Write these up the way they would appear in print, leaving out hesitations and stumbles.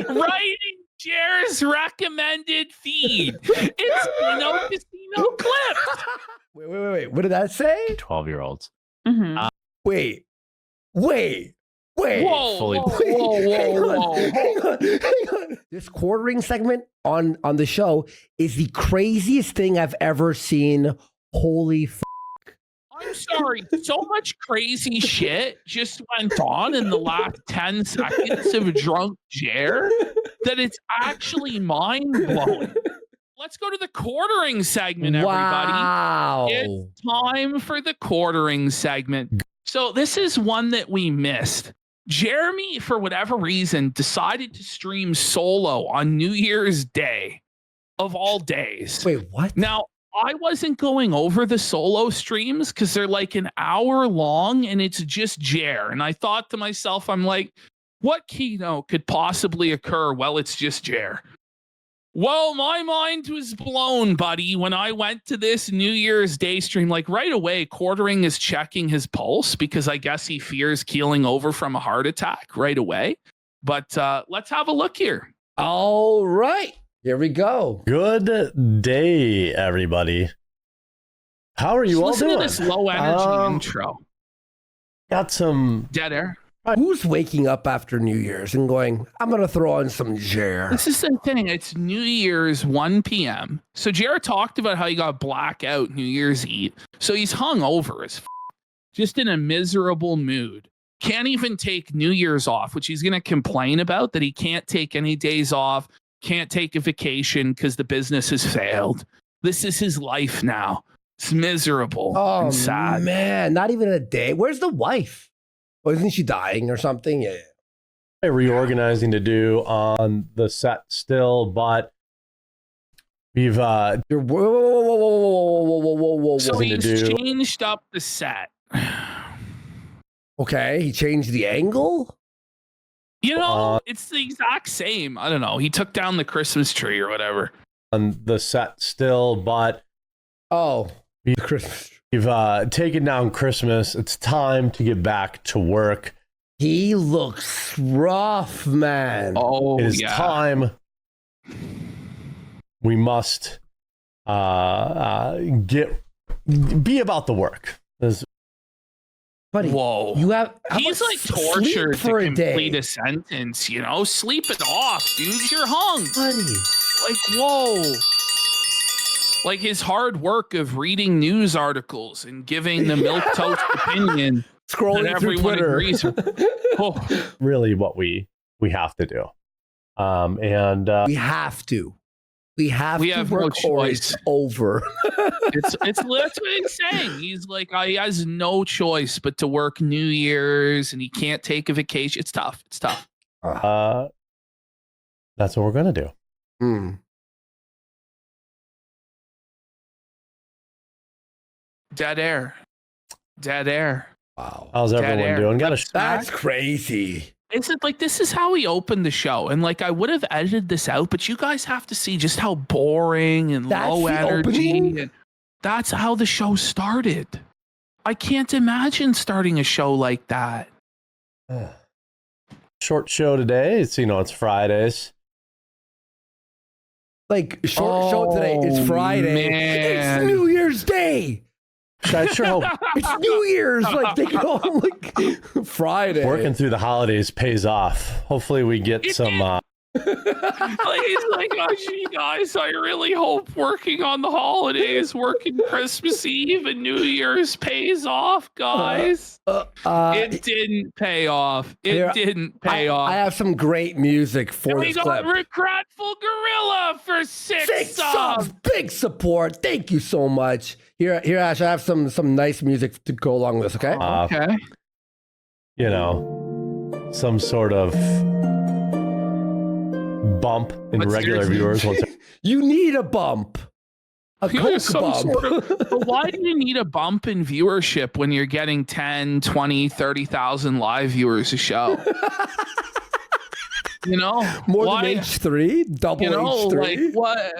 right in Jer's recommended feed. It's Casino Clips. Wait. What did that say? 12-year-olds. Mm-hmm. Wait. Whoa. Hang on. This quartering segment on the show is the craziest thing I've ever seen. Holy f***. I'm sorry. So much crazy shit just went on in the last 10 seconds of drunk Jer that it's actually mind-blowing. Let's go to the quartering segment, everybody. Wow. It's time for the quartering segment. So this is one that we missed. Jeremy, for whatever reason, decided to stream solo on New Year's Day, of all days. Wait, what? Now, I wasn't going over the solo streams because they're like an hour long and it's just Jer. And I thought to myself, I'm like, what keynote could possibly occur? Well, it's just Jer. Well, my mind was blown, buddy, when I went to this New Year's Day stream. Like right away, Quartering is checking his pulse because I guess he fears keeling over from a heart attack right away. But let's have a look here. All right. Here we go. Good day, everybody. How are you all Listen doing? to this low energy intro. Got some Dead air. Who's waking up after New Year's and going, I'm going to throw on some Jer? This is the thing. It's New Year's 1 p.m. So Jared talked about how he got blackout New Year's Eve. So he's hung over as just in a miserable mood. Can't even take New Year's off, which he's going to complain about, that he can't take any days off, can't take a vacation because the business has failed. This is his life now. It's miserable and sad. Man, not even a day. Where's the wife? Oh, isn't she dying or something? Yeah. reorganizing to do on the set still, but we've whoa. So he's changed up the set. Okay, he changed the angle? You know, it's the exact same. I don't know. He took down the Christmas tree or whatever. On the set still, but we've taken down Christmas. It's time to get back to work. He looks rough, man. Oh, it is time. We must be about the work. Buddy, whoa! He's like tortured to complete a sentence. You know, sleep it off, dude. You're hung, buddy. Like whoa! Like his hard work of reading news articles and giving the milquetoast opinion, scrolling through Twitter. Agrees. Really, what we have to do, and we have to. We have no choice. It's over. That's what he's saying. He's like, he has no choice but to work New Year's, and he can't take a vacation. It's tough. It's tough. That's what we're gonna do. Dead air. Dead air. Wow. How's everyone doing? That's crazy. Is it like this is how we opened the show? And like I would have edited this out, but you guys have to see just how boring and low energy. And that's how the show started. I can't imagine starting a show like that. Short show today. It's it's Fridays. Like short show today. It's Friday. Man. It's New Year's Day. I sure hope it's New Year's. Like they go like Friday. Working through the holidays pays off. Hopefully we get some. Like he's like, oh, gee, guys, I really hope working on the holidays, working Christmas Eve and New Year's pays off, guys. It didn't pay off. It didn't pay off. I have some great music for this clip. We got Regretful Gorilla for six subs. Big support. Thank you so much. Here, Ash, I have some nice music to go along with this, okay? Okay. Some sort of bump in regular viewers. You need a bump. A Coke bump. But why do you need a bump in viewership when you're getting 10, 20, 30,000 live viewers a show? More than H3, double H3. Like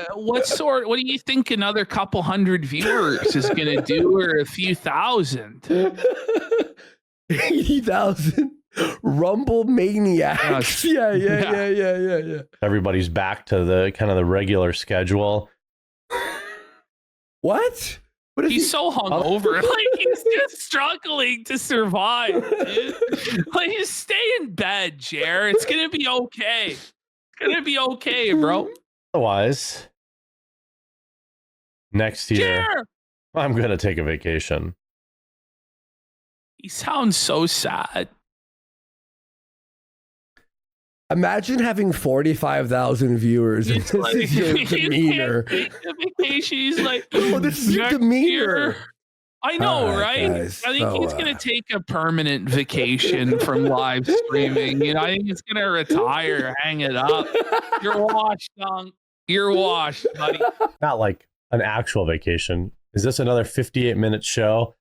what do you think another couple hundred viewers is gonna do, or a few thousand? 80,000. Rumble maniacs. Yeah. Everybody's back to the kind of the regular schedule. What? What is He's so hungover. Like, he's just struggling to survive, dude. Like, just stay in bed, Jer. It's going to be okay. It's going to be okay, bro. Otherwise, next year, Jer! I'm going to take a vacation. He sounds so sad. Imagine having 45,000 viewers. And It's this like, is your he can't demeanor. take the vacation. He's like, Oh, this is your "Next demeanor." year." I know, All right, right? guys. I think So, he's going to take a permanent vacation from live streaming. You know, I think he's going to retire, hang it up. You're washed, Dunk. You're washed, buddy. Not like an actual vacation. Is this another 58-minute show?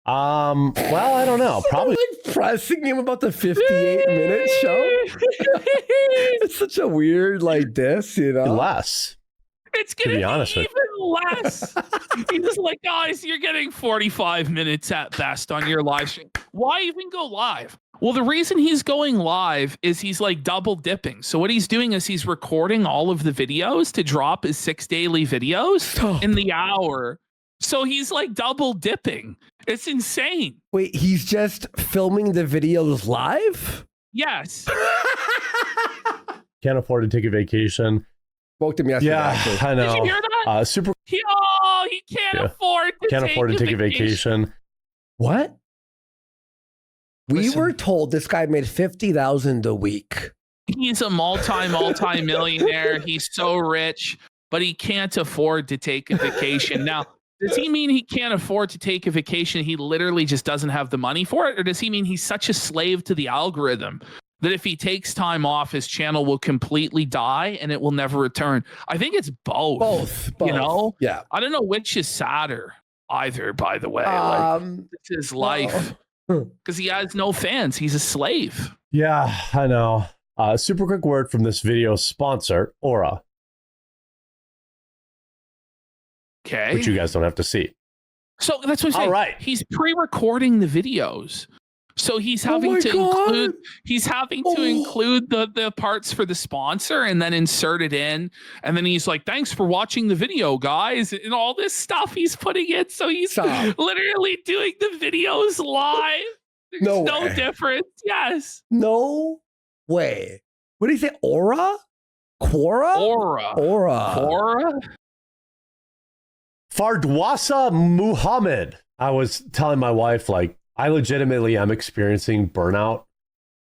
Well, I don't know. Probably. like pressing him about the 58-minute show. It's such a weird like this, you know. Less. It's To going be to honest be with even less. He's just like, guys, you're getting 45 minutes at best on your live stream. Why even go live? Well, the reason he's going live is he's like double dipping. So what he's doing is he's recording all of the videos to drop his 6 daily videos in the hour. So he's like double dipping. It's insane. Wait, he's just filming the videos live? Yes. Can't afford to take a vacation. Spoke to me yesterday. Yeah, actually. I know. Did you hear that? Super He can't Yeah. afford to can't afford to take a vacation. What? We Listen. were told this guy made 50,000 a week. He's a multi-millionaire. He's so rich, but he can't afford to take a vacation. Now, does he mean he can't afford to take a vacation? He literally just doesn't have the money for it? Or does he mean he's such a slave to the algorithm that if he takes time off, his channel will completely die and it will never return? I think it's both. Both. You know? Yeah. I don't know which is sadder either, by the way. It's his life. Because he has no fans. He's a slave. Yeah, I know. Super quick word from this video sponsor, Aura, Okay. which you guys don't have to see. So that's what I'm saying. All right. He's pre-recording the videos. So he's having my to God. include the parts for the sponsor and then insert it in. And then he's like, thanks for watching the video, guys. And all this stuff he's putting in. So he's Stop. literally doing the videos live. There's No no way. difference. Yes. No way. What did he say? Aura? Quora? Aura. Aura. Fardwasa Muhammad. I was telling my wife, like, I legitimately am experiencing burnout.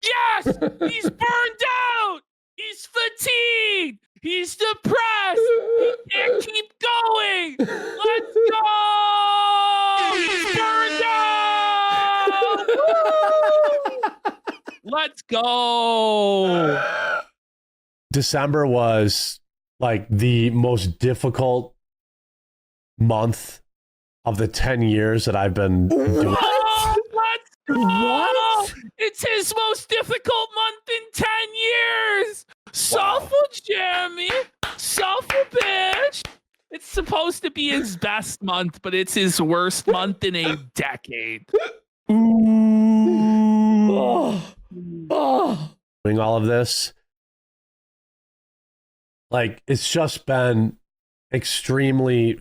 Yes, he's burned out. He's fatigued. He's depressed. He can't keep going. Let's go. He's burned out. Woo! Let's go. December was like the most difficult month of the 10 years that I've been doing. Oh, let's go. What? It's his most difficult month in 10 years. Suffer, Jeremy. Suffer, bitch. It's supposed to be his best month, but it's his worst month in a decade. Oh. Oh. Doing all of this. Like, it's just been extremely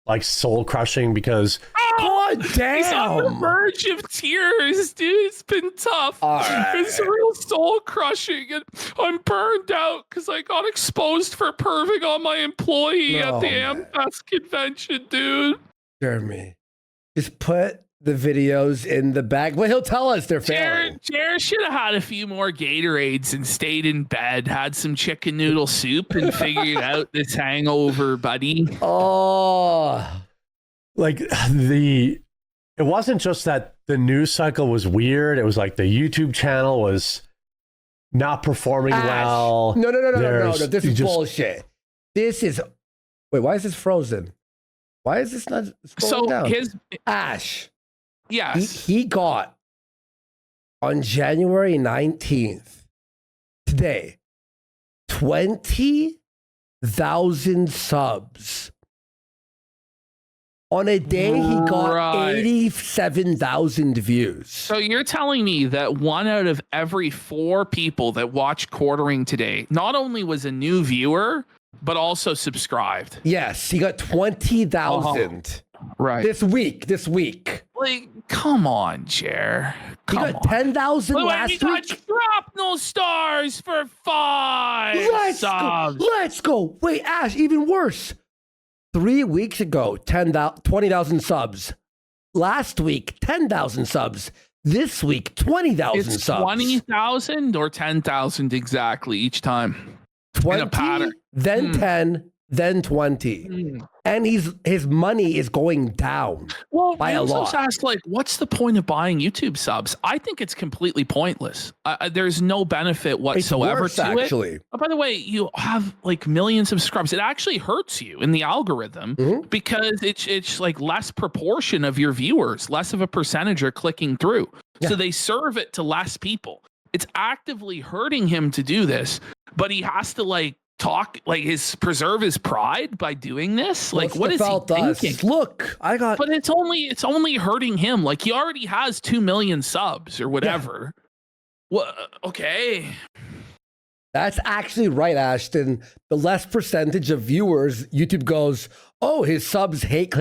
like soul crushing because God He's on the damn. verge of tears, dude. It's been tough. All right. It's real soul crushing, and I'm burned out because I got exposed for perving on my employee Oh, at the man. AmFest convention, dude. Jeremy, just put the videos in the bag. Well, he'll tell us they're failing. Jared should have had a few more Gatorades and stayed in bed, had some chicken noodle soup, and figured out this hangover, buddy. Oh. like it wasn't just that the news cycle was weird. It was like the YouTube channel was not performing Ash. well. No. There's- This you is just- bullshit. This is. Wait, why is this frozen? Why is this not scrolling So down? his Ash. yes. He got on January 19th, today, 20,000 subs. On a day, he got Right. 87,000 views. So you're telling me that 1 out of every 4 people that watched Quartering today not only was a new viewer, but also subscribed. Yes, he got 20,000 Right. this week. Like, come on, Jer. He Come got on. 10,000 Wait, last we got week. Shrapnel Stars for 5 Let's subs. go. Let's go. Wait, Ash, even worse. 3 weeks ago, 20,000 subs. Last week, 10,000 subs. This week, 20,000 It's subs. 20,000 or 10,000 exactly each time. 20, in a pattern. then 10, then 20. And his money is going down. Well, by I a also lot. asked, like, what's the point of buying YouTube subs? I think it's completely pointless. There's no benefit It's whatsoever worse, to it. actually. Oh, by the way, you have like millions of subscribers. It actually hurts you in the algorithm because it's like less proportion of your viewers, less of a percentage are clicking through. Yeah. So they serve it to less people. It's actively hurting him to do this, but he has to like talk like preserve his pride by doing this. Like, what is he thinking? Look, I got. But it's only hurting him. Like, he already has 2 million subs or whatever. Well, okay. That's actually right, Ashton. The less percentage of viewers, YouTube goes, oh, his subs hate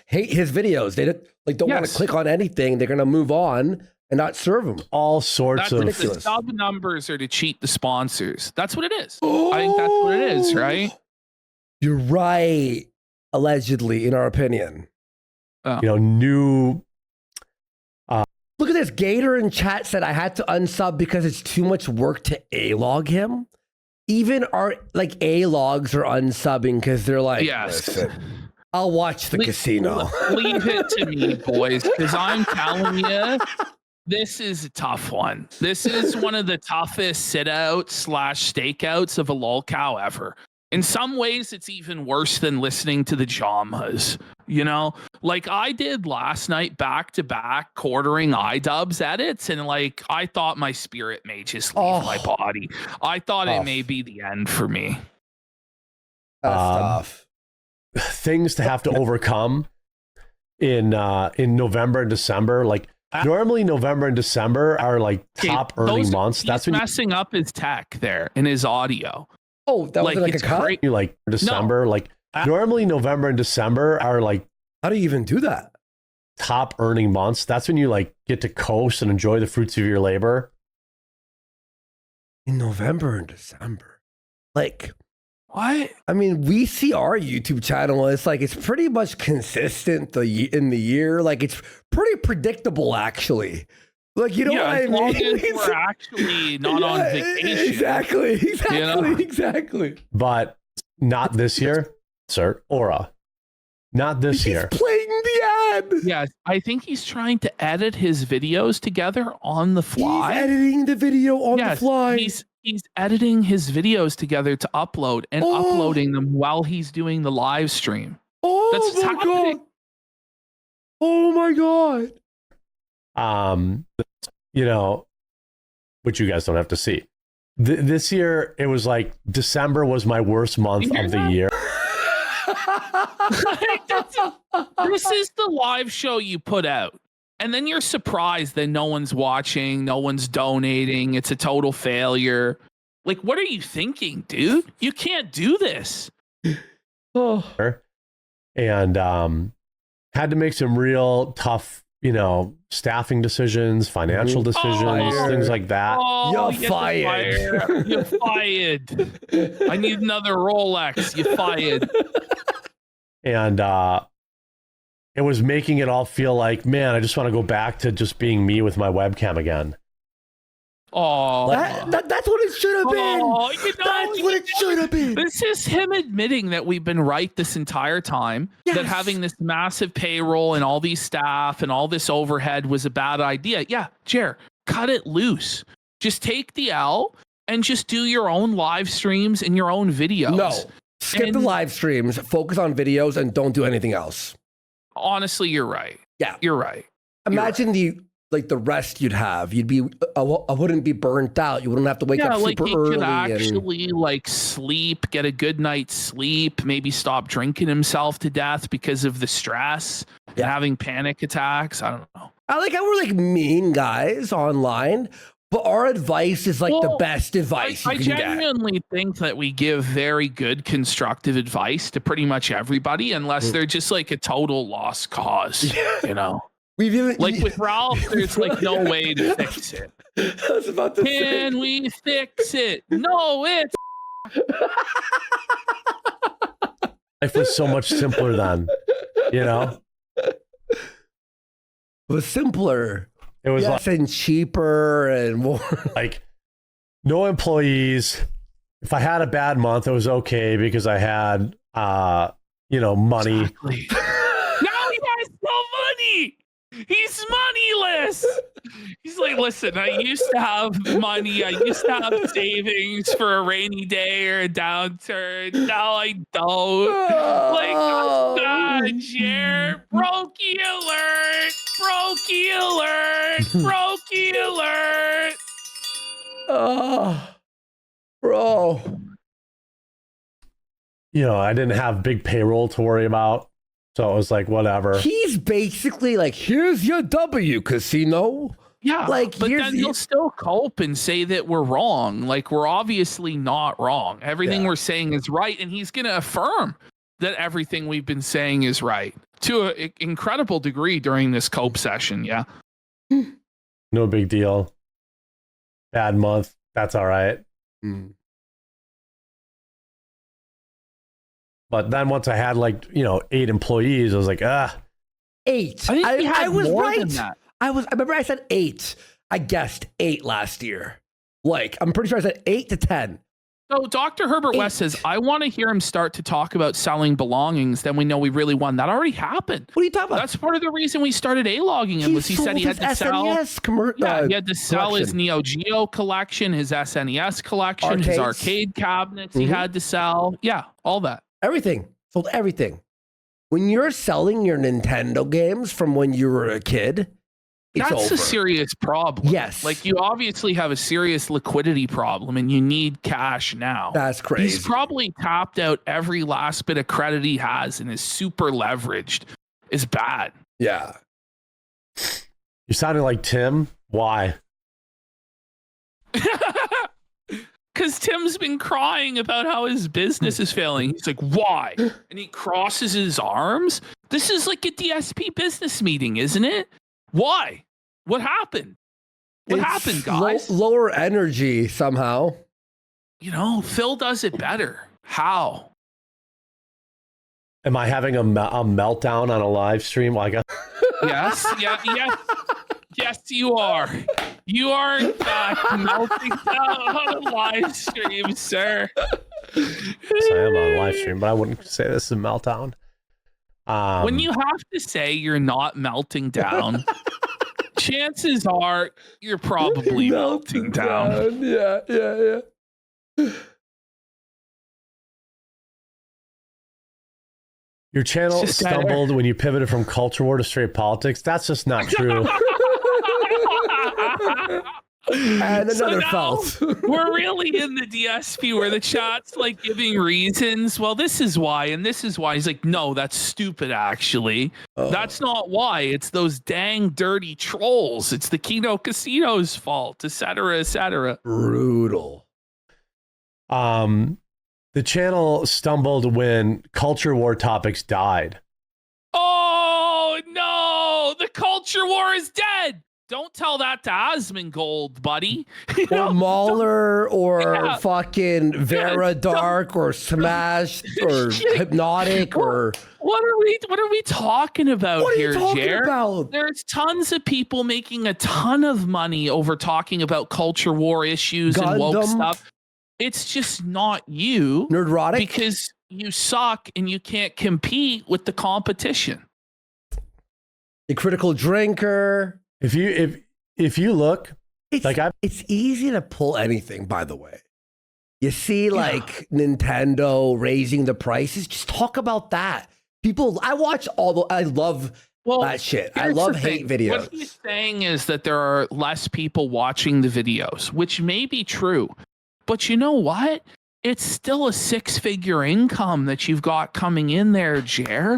his videos. They don't want to Yes. click on anything. They're gonna move on and not serve them. All sorts of The sub numbers are to cheat the sponsors. That's what it is. I think that's what it is, right? You're right. Allegedly, in our opinion. new. Look at this. Gator in chat said I had to unsub because it's too much work to A-log him. Even our like A-logs are unsubbing because they're like, Yes. listen, I'll watch the casino. Leave it to me, boys, because I'm telling you, this is a tough one. This is one of the toughest sit-outs / stakeouts of a lolcow ever. In some ways, it's even worse than listening to the Jamas. You know, like I did last night, back-to-back quartering iDubbbz edits, and like I thought my spirit may just leave my body. I thought it may be the end for me. That's tough. Things to have to overcome in November and December. Like normally November and December are like top earning months. That's when messing up his tech there in his audio. Oh, that was like a cut? you like December. No. Like normally November and December are like How do you even do that? top earning months. That's when you like get to coast and enjoy the fruits of your labor. In November and December. Like, What? I mean, we see our YouTube channel. It's like it's pretty much consistent in the year. Like it's pretty predictable, actually. Like you know what I as long mean? as we're actually not on vacation. Exactly. But not this year, sir. Aura. Not this year. He's playing the ad. Yes, I think he's trying to edit his videos together on the fly. He's editing the video on the fly. He's editing his videos together to upload and uploading them while he's doing the live stream. Oh That's what's my happening. god. Oh my god. Which you guys don't have to see. This year, it was like December was my worst month of the year. This is the live show you put out. And then you're surprised that no one's watching, no one's donating. It's a total failure. Like, what are you thinking, dude? You can't do this. And had to make some real tough, staffing decisions, financial decisions, things like that. Oh, You're fired. You're fired. I need another Rolex. You're fired. And it was making it all feel like, man, I just want to go back to just being me with my webcam again. Oh, that's what it should have been. That's what it should have been. This is him admitting that we've been right this entire time, that having this massive payroll and all these staff and all this overhead was a bad idea. Yeah, Jer, cut it loose. Just take the L and just do your own live streams and your own videos. No, skip the live streams, focus on videos, and don't do anything else. Honestly, you're right. Yeah. You're right. Imagine like the rest you'd have. You'd be, I wouldn't be burnt out. You wouldn't have to wake up like super he early. could actually like sleep, get a good night's sleep, maybe stop drinking himself to death because of the stress and having panic attacks. I don't know. I like how we're like mean guys online, but our advice is like the best advice I you can get. genuinely think that we give very good constructive advice to pretty much everybody, unless they're just like a total lost cause, you know? We've even Like with Ralph, there's like no way to fix it. I was about to Can we fix it? No, it's Life was so much simpler then, you know? It was simpler. It was and cheaper and more. like no employees. If I had a bad month, it was okay because I had, money. Exactly. Now he has no money. He's moneyless. He's like, listen, I used to have money. I used to have savings for a rainy day or a downturn. Now I don't. Like, oh, God, Jer. Brokey alert. Brokey alert. Brokey alert. Oh, bro. You know, I didn't have big payroll to worry about. So it was like, whatever. He's basically like, here's your W, casino. Yeah, like, but then he'll still cope and say that we're wrong. Like, we're obviously not wrong. Everything we're saying is right, and he's going to affirm that everything we've been saying is right to an incredible degree during this cope session. Yeah. No big deal. Bad month. That's all right. But then once I had 8 employees, I was like, 8. I was right. Than that. I remember I said 8. I guessed 8 last year. Like, I'm pretty sure I said 8 to 10. So Dr. Herbert West says, I want to hear him start to talk about selling belongings. Then we know we really won. That already happened. What are you talking about? That's part of the reason we started A-logging him. He said he had to sell. He had to sell his Neo Geo collection, his SNES collection, his arcade cabinets. He had to sell. Yeah, all that. Everything. Sold everything. When you're selling your Nintendo games from when you were a kid, it's That's over. a serious problem. Yes. Like, you obviously have a serious liquidity problem and you need cash now. That's crazy. He's probably tapped out every last bit of credit he has and is super leveraged. Is bad. Yeah. You sounded like Tim. Why? Because Tim's been crying about how his business is failing. He's like, why? And he crosses his arms. This is like a DSP business meeting, isn't it? Why? What happened? What happened, guys? Lower energy somehow. You know, Phil does it better. How? Am I having a meltdown on a live stream? Well, I guess. Yes. Yes, you are. You are, in fact, melting down on a live stream, sir. Yes, I am on a live stream, but I wouldn't say this is a meltdown. When you have to say you're not melting down, chances are you're probably melting down. Yeah. Your channel stumbled when you pivoted from culture war to straight politics. That's just not true. And another fault. We're really in the DSP where the chat's like giving reasons. Well, this is why, and this is why. He's like, no, that's stupid, actually. That's not why. It's those dang dirty trolls. It's the Kino Casino's fault, etc., etc. Brutal. The channel stumbled when culture war topics died. Oh, no. The culture war is dead. Don't tell that to Asmongold, buddy. Or Mahler or fucking Vera Dark or Smash or Hypnotic or what are we talking about here, Jer? About? There's tons of people making a ton of money over talking about culture war issues and woke stuff. It's just not you. Nerdrotic? Because you suck and you can't compete with the competition. The critical drinker. If you look, it's easy to pull anything, by the way. You see, like Nintendo raising the prices. Just talk about that. I love Well, that shit. I here's love the hate thing. videos. What he's saying is that there are less people watching the videos, which may be true. But you know what? It's still a six-figure income that you've got coming in there, Jer.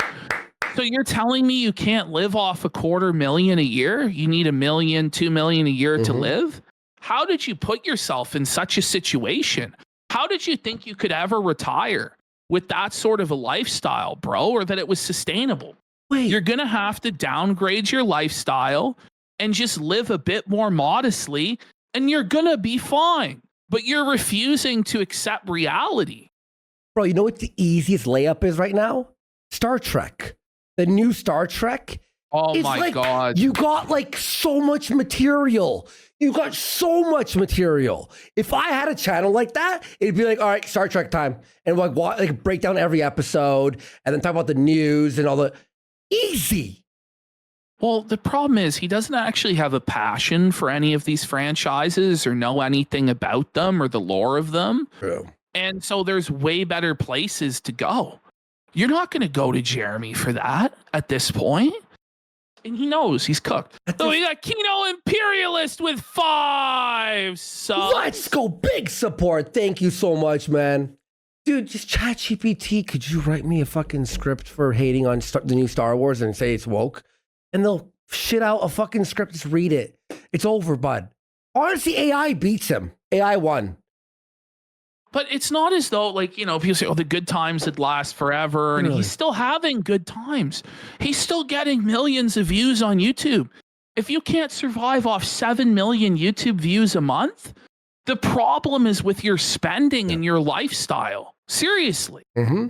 So you're telling me you can't live off $250,000 a year? You need $1 million, $2 million a year to live? How did you put yourself in such a situation? How did you think you could ever retire with that sort of a lifestyle, bro, or that it was sustainable? Wait, You're going to have to downgrade your lifestyle and just live a bit more modestly, and you're going to be fine. But you're refusing to accept reality. bro, you know what the easiest layup is right now? Star Trek. The new Star Trek. Oh It's my like God. You got like so much material. You got so much material. If I had a channel like that, it'd be like, all right, Star Trek time. And like break down every episode and then talk about the news and all the easy. Well, the problem is he doesn't actually have a passion for any of these franchises or know anything about them or the lore of them. True. And so there's way better places to go. You're not going to go to Jeremy for that at this point. And he knows he's cooked. So we got Kino Imperialist with 5 subs. Let's go. Big support. Thank you so much, man. Dude, just ChatGPT. Could you write me a fucking script for hating on the new Star Wars and say it's woke? And they'll shit out a fucking script. Just read it. It's over, bud. Honestly, AI beats him. AI won. But it's not as though, like, you know, people say, oh, the good times would last forever. And he's still having good times. He's still getting millions of views on YouTube. If you can't survive off 7 million YouTube views a month, the problem is with your spending and your lifestyle. Seriously. Mm-hmm.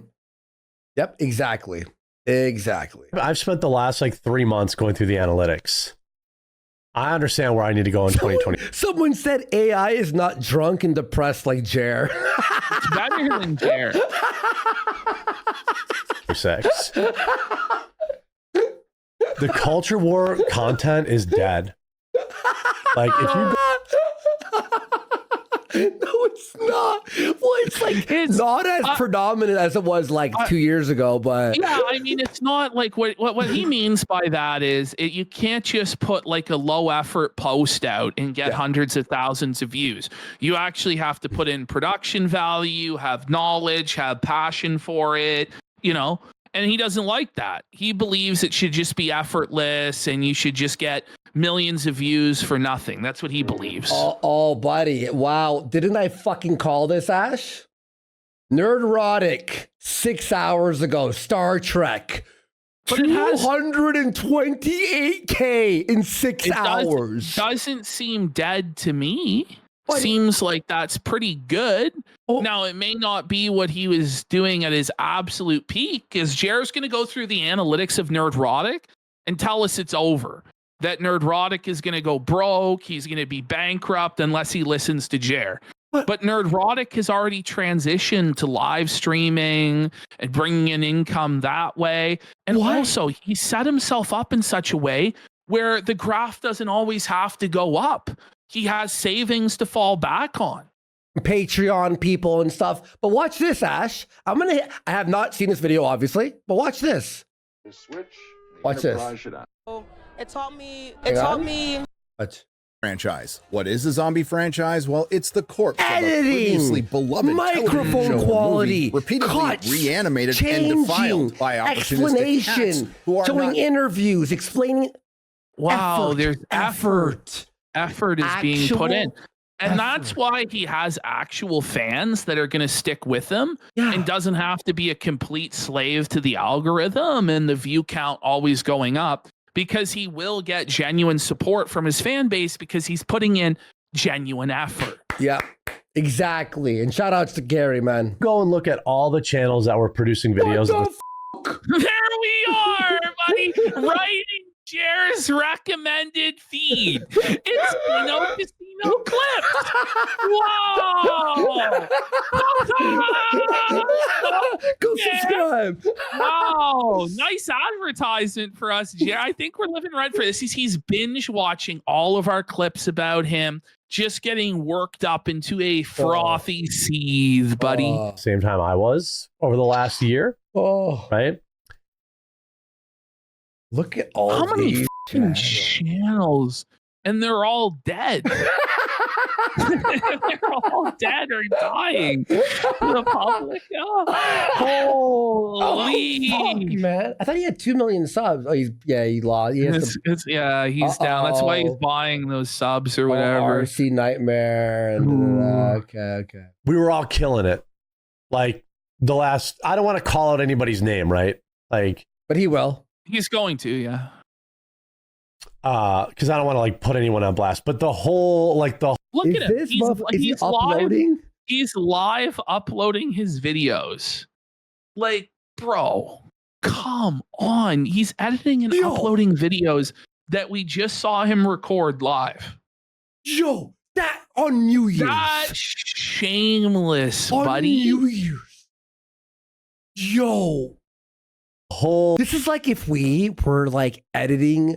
Yep, exactly. Exactly. I've spent the last like 3 months going through the analytics. I understand where I need to go in 2020. Someone said AI is not drunk and depressed like Jer. It's better than Jer. Sex. The culture war content is dead. Like if you go No, it's not. Well, it's like it's not as predominant as it was like 2 years ago, but yeah, I mean, it's not like what he means by that is you can't just put like a low effort post out and get hundreds of thousands of views. You actually have to put in production value, have knowledge, have passion for it, you know. And he doesn't like that. He believes it should just be effortless and you should just get millions of views for nothing. That's what he believes. Oh, buddy. Wow. Didn't I fucking call this, Ash? Nerdrotic 6 hours ago. Star Trek. But it has 228K in 6 hours. Doesn't seem dead to me. Seems like that's pretty good. Now, it may not be what he was doing at his absolute peak, because Jer's going to go through the analytics of Nerdrotic and tell us it's over. That Nerdrotic is going to go broke. He's going to be bankrupt unless he listens to Jer. But Nerdrotic has already transitioned to live streaming and bringing in income that way. And also, he set himself up in such a way where the graph doesn't always have to go up. He has savings to fall back on. Patreon people and stuff. But watch this, Ash. I have not seen this video, obviously, but watch this. Watch this. It taught me. What? Franchise. What is a zombie franchise? Well, it's the corpse Editing, of a previously beloved microphone show quality, movie, repeatedly cuts, reanimated changing, and defiled by opportunistic explanation, hacks who are showing not interviews, explaining. Wow, there's effort. Effort is being put in. And that's why he has actual fans that are going to stick with him and doesn't have to be a complete slave to the algorithm and the view count always going up, because he will get genuine support from his fan base because he's putting in genuine effort. Yeah, exactly. And shout outs to Gary, man. Go and look at all the channels that were producing videos. There we are, buddy. Writing Jer's recommended feed. It's Casino Clips. Whoa! Go subscribe. Wow, nice advertisement for us, Jer. I think we're living right for this. He's binge watching all of our clips about him, just getting worked up into a frothy seethe, buddy. Same time I was over the last year. Oh, right. Look at all How many these fucking channels. channels? And they're all dead. They're all dead or dying. The public. Holy. Fuck, man. I thought he had 2 million subs. Oh, he lost. He has He's down. That's why he's buying those subs or whatever. RC Nightmare. And okay. We were all killing it. Like the last, I don't want to call out anybody's name, right? Like, but he will. He's going to, yeah. Because I don't want to like put anyone on blast, but the whole like the look is at him. This He's uploading? live. He's live uploading his videos. Like, bro, come on. He's editing and uploading videos that we just saw him record live. Yo, that on New Year's. That's shameless, on buddy. New Year's. Yo. whole This is like if we were like editing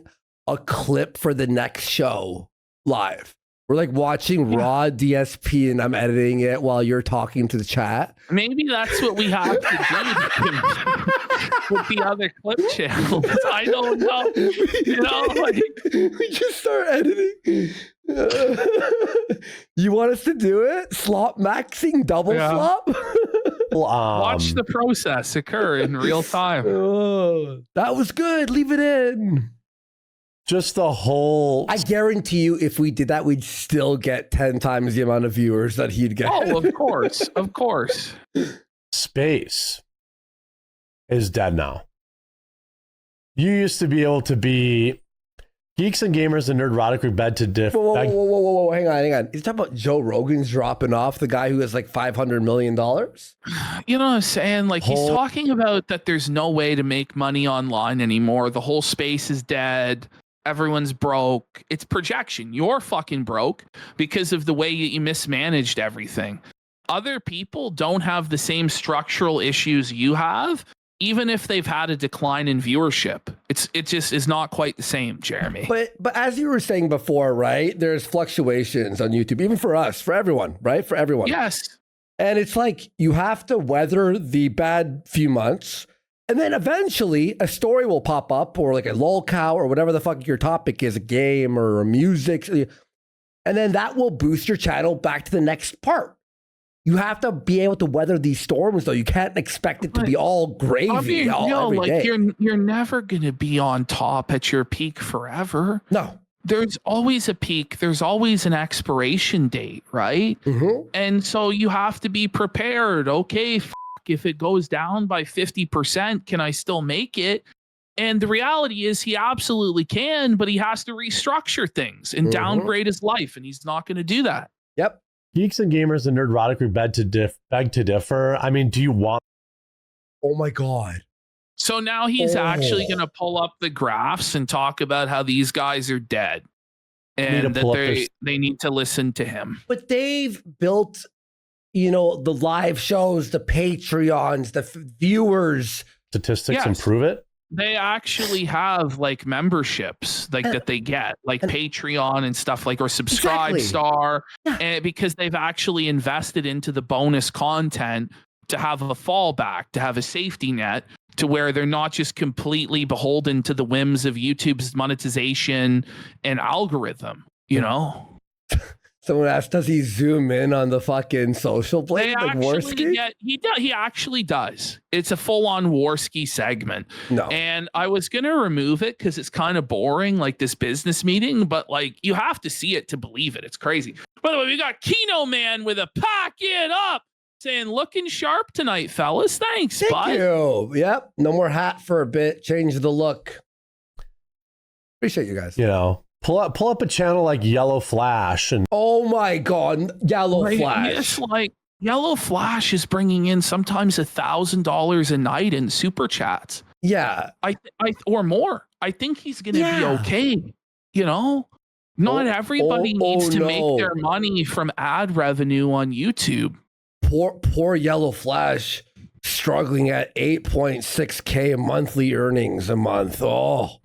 a clip for the next show live. We're like watching raw DSP and I'm editing it while you're talking to the chat. Maybe that's what we have to do with the other clip channels. I don't know. You know, like, we just start editing. You want us to do it? Slop maxing, double slop? watch the process occur in real time. Oh, that was good. Leave it in. just the whole I guarantee you, if we did that, we'd still get 10 times the amount of viewers that he'd get. Oh, of course. Of course. space is dead now. You used to be able to be Geeks and Gamers and Nerdrotic. We beg to differ. Whoa. Hang on. He's talking about Joe Rogan's dropping off, the guy who has like $500 million. You know what I'm saying? Like, he's talking about that there's no way to make money online anymore. The whole space is dead. Everyone's broke. It's projection. You're fucking broke because of the way you mismanaged everything. Other people don't have the same structural issues you have, even if they've had a decline in viewership. It just is not quite the same, Jeremy. But as you were saying before, right? There's fluctuations on YouTube, even for us, for everyone, right? For everyone. Yes. And it's like you have to weather the bad few months. And then eventually a story will pop up, or like a lolcow, or whatever the fuck your topic is, a game or a music. And then that will boost your channel back to the next part. You have to be able to weather these storms, though. You can't expect it to be all gravy every day. You're never gonna be on top at your peak forever. No. There's always a peak. There's always an expiration date, right? Mm-hmm. And so you have to be prepared. Okay, if it goes down by 50%, can I still make it? And the reality is he absolutely can, but he has to restructure things and downgrade his life, and he's not going to do that. Yep. Geeks and Gamers and Nerdrotic. We beg to differ. I mean, do you want? Oh my God. So now he's actually going to pull up the graphs and talk about how these guys are dead and that they need to listen to him. But they've built, the live shows, the Patreons, the viewers. Statistics and prove it. They actually have like memberships that they get, like Patreon and stuff, like, or Subscribe Star, and because they've actually invested into the bonus content to have a fallback, to have a safety net, to where they're not just completely beholden to the whims of YouTube's monetization and algorithm, Someone asked, does he zoom in on the fucking social blade like Warski? He actually does. It's a full-on Warski segment. No. And I was going to remove it because it's kind of boring, like this business meeting, but like you have to see it to believe it. It's crazy. By the way, we got Keno Man with a pack it up saying, looking sharp tonight, fellas. Thanks, bud. Thank you. Yep. No more hat for a bit. Change the look. Appreciate you guys. Pull up a channel like Yellow Flash and oh my God, Yellow Flash. It's like Yellow Flash is bringing in sometimes $1,000 a night in super chats. Yeah, I or more. I think he's going to be okay. Not everybody needs to make their money from ad revenue on YouTube. Poor Yellow Flash. Struggling at 8.6K monthly earnings a month. Oh,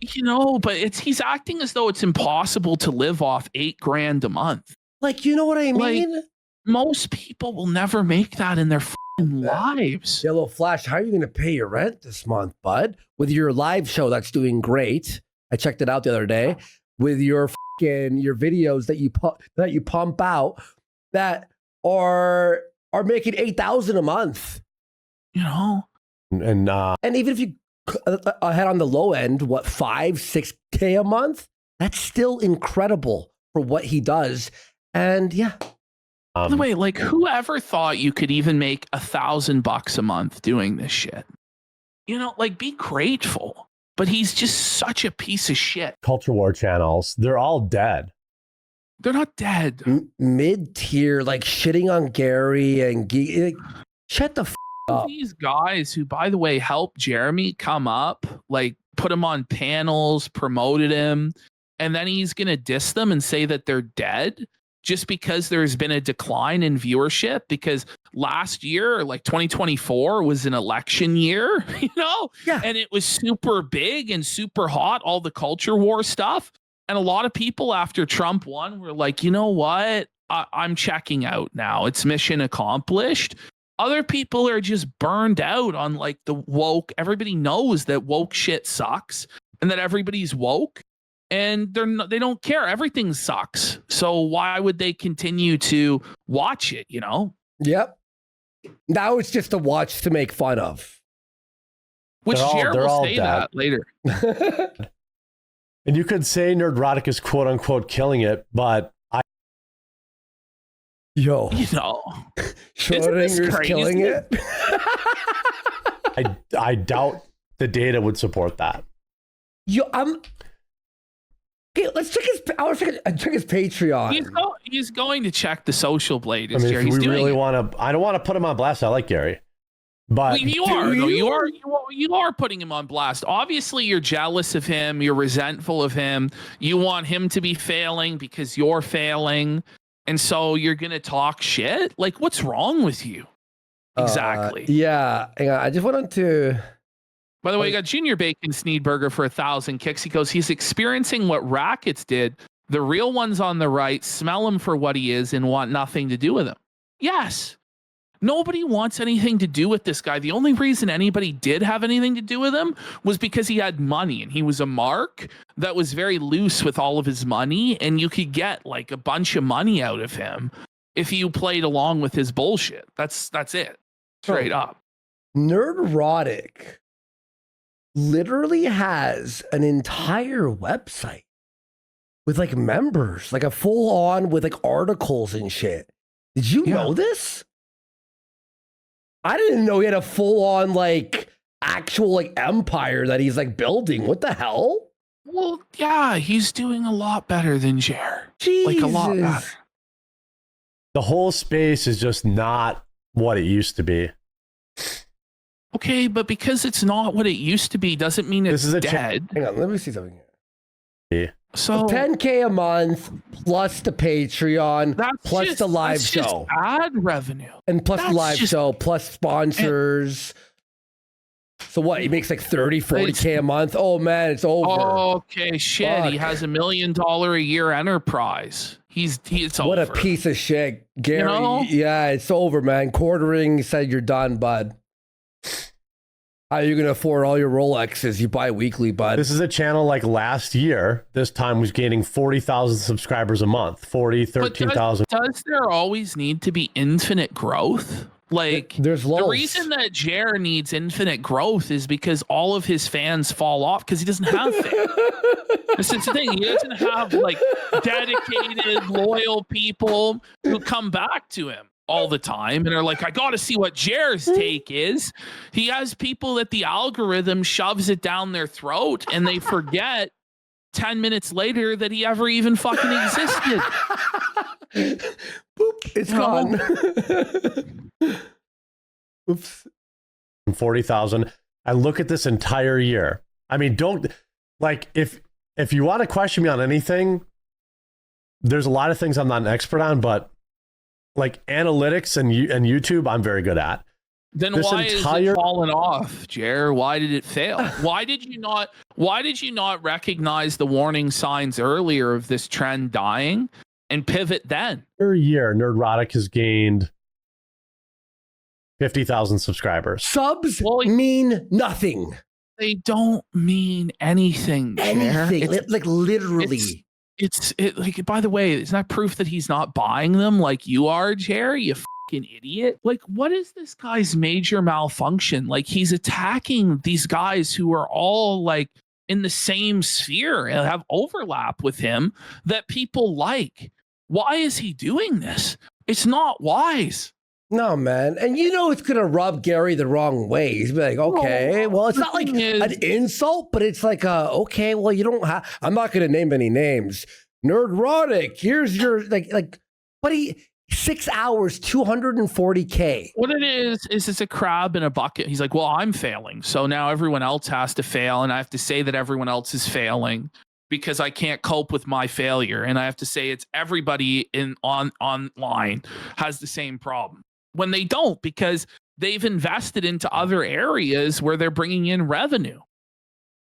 but he's acting as though it's impossible to live off $8,000 a month. Like, you know what I mean? Like, most people will never make that in their lives. Yellow Flash, how are you going to pay your rent this month, bud? With your live show that's doing great. I checked it out the other day. With your videos that you pump out that are making 8,000 a month. You know, and even if you head on the low end, what 5-6K a month? That's still incredible for what he does. And yeah. By the way, like, whoever thought you could even make $1,000 a month doing this shit? You know, like, be grateful. But he's just such a piece of shit. Culture war channels, they're all dead. They're not dead. Mid-tier, like shitting on Gary and like, shut the up. These guys who, by the way, helped Jeremy come up, like put him on panels, promoted him, and then he's going to diss them and say that they're dead just because there's been a decline in viewership, because last year, like 2024, was an election year, you know? Yeah. And it was super big and super hot, all the culture war stuff. And a lot of people after Trump won were like, you know what? I'm checking out now. It's mission accomplished. Other people are just burned out on like the woke. Everybody knows that woke shit sucks and that everybody's woke. And they don't care. Everything sucks. So why would they continue to watch it, you know? Yep. Now it's just a watch to make fun of. Which Jared will say that later. And you could say Nerdrotic is quote unquote killing it, but you know, Schrodinger's killing it. I doubt the data would support that. Okay, let's check his. I was check his Patreon. He's going to check the social blade. I mean, if we really want to, I don't want to put him on blast. I like Gary, but you are putting him on blast. Obviously, you're jealous of him. You're resentful of him. You want him to be failing because you're failing, and so you're gonna talk shit. Like, what's wrong with you? Exactly. Yeah, hang on. I just wanted to. By the way, you got Junior Bacon Sneedburger for 1,000 kicks. He goes, he's experiencing what Rackets did. The real ones on the right smell him for what he is and want nothing to do with him. Yes. Nobody wants anything to do with this guy. The only reason anybody did have anything to do with him was because he had money and he was a mark that was very loose with all of his money. And you could get like a bunch of money out of him if you played along with his bullshit. That's it. Straight up. Nerdrotic literally has an entire website with like members, like a full on with like articles and shit. Did you know this? I didn't know he had a full on like actual like empire that he's like building. What the hell? Well, yeah, he's doing a lot better than Jer. Jesus. Like a lot better. The whole space is just not what it used to be. Okay, but because it's not what it used to be doesn't mean it's dead. Hang on, let me see something here. Yeah. So 10K a month plus the Patreon, plus the live show. Ad revenue. And plus the live show, plus sponsors. So what? He makes like 40K a month. Oh man, it's over. Okay, shit. Fuck. He has $1 million a year enterprise. It's over. What a piece of shit. Gary, you know? Yeah, it's over, man. Quartering said you're done, bud. How are you going to afford all your Rolexes? You buy weekly, bud. This is a channel like last year. This time was gaining 40,000 subscribers a month. 13,000. Does there always need to be infinite growth? Like, there's lows. The reason that Jer needs infinite growth is because all of his fans fall off because he doesn't have fans. This is the thing. He doesn't have like dedicated, loyal people who come back to him all the time and are like, I got to see what Jer's take is. He has people that the algorithm shoves it down their throat and they forget 10 minutes later that he ever even fucking existed. Boop, it's gone. Oops. 40,000. I look at this entire year. I mean, don't like if you want to question me on anything, there's a lot of things I'm not an expert on, but like analytics and YouTube, I'm very good at. Then why is it falling off, Jer? Why did it fail? Why did you not recognize the warning signs earlier of this trend dying and pivot then? Per year, Nerdrotic has gained 50,000 subscribers. Subs Well, mean nothing. They don't mean anything. Jer. Anything. It's- Like literally. It's like, by the way, it's not proof that he's not buying them like you are, Jerry, you fucking idiot. Like, what is this guy's major malfunction? Like, he's attacking these guys who are all like in the same sphere and have overlap with him that people like. Why is he doing this? It's not wise. No, man. And you know it's going to rub Gary the wrong way. He's be like, okay, well, it's not like an insult, but it's like, okay, well, you don't have, I'm not going to name any names. Nerdrotic, here's your, like, buddy, 6 hours, 240K. What it is it's a crab in a bucket. He's like, well, I'm failing. So now everyone else has to fail. And I have to say that everyone else is failing because I can't cope with my failure. And I have to say it's everybody online has the same problem. When they don't, because they've invested into other areas where they're bringing in revenue.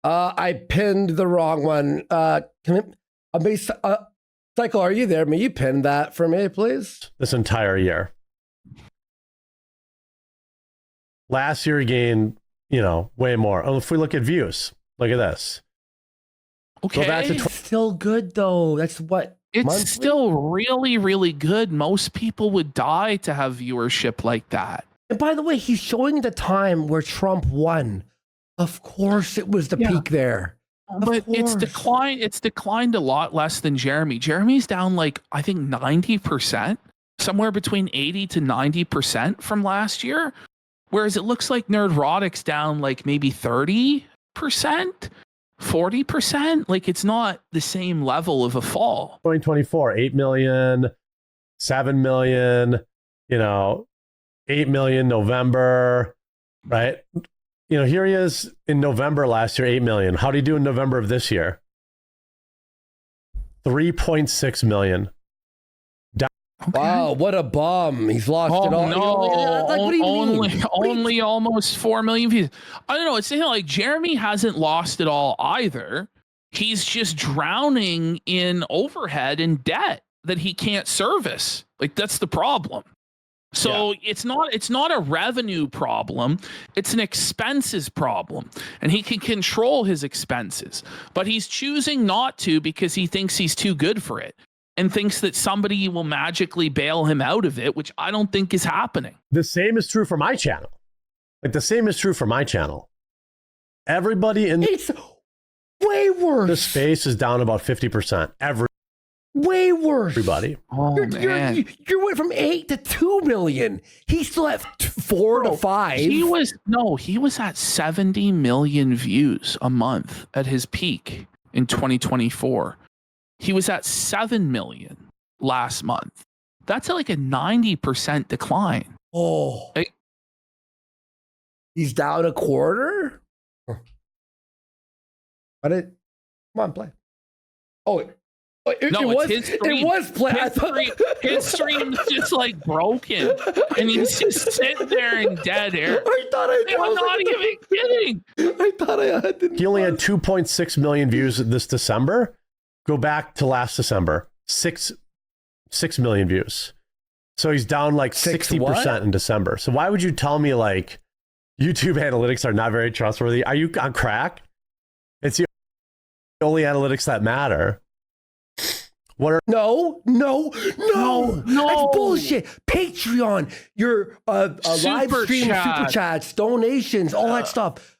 I pinned the wrong one. Cycle, are you there? May you pin that for me, please? This entire year. Last year he gained, way more. Oh, if we look at views, look at this. Okay. Go back to It's still good, though. That's what? It's monthly? still really, really good. Most people would die to have viewership like that. And by the way, he's showing the time where Trump won. Of course, it was the peak there. But it's declined a lot less than Jeremy. Jeremy's down like, I think 90%, somewhere between 80 to 90% from last year. Whereas it looks like Nerdrotic's down like maybe 30%, 40%. Like, it's not the same level of a fall. 2024, 8 million, 7 million, 8 million November, right? Here he is in November last year, 8 million. How did he do in November of this year? 3.6 million. Okay. Wow, what a bum. He's lost it all. No, Like, what do you mean? only almost 4 million views. I don't know. It's like Jeremy hasn't lost it all either. He's just drowning in overhead and debt that he can't service. Like, that's the problem. So it's not a revenue problem. It's an expenses problem. And he can control his expenses. But he's choosing not to because he thinks he's too good for it. And thinks that somebody will magically bail him out of it, which I don't think is happening. The same is true for my channel. Everybody in It's way worse. the space is down about 50%. Way worse. Everybody. Oh, man. You went from 8 to 2 million. He's still at 4 to 5. He was at 70 million views a month at his peak in 2024. He was at 7 million last month. That's like a 90% decline. Oh. Like, he's down a quarter? Come on, play. Oh, it was play. His stream's just like broken, and he's just sitting there in dead air. I'm not even kidding. I thought I had to. He only had 2.6 million views this December. Go back to last December, 6 million views. So he's down like 60% in December. So why would you tell me like YouTube analytics are not very trustworthy? Are you on crack? It's the only analytics that matter. No. That's bullshit. Patreon, your live stream, super chats, donations, all that stuff.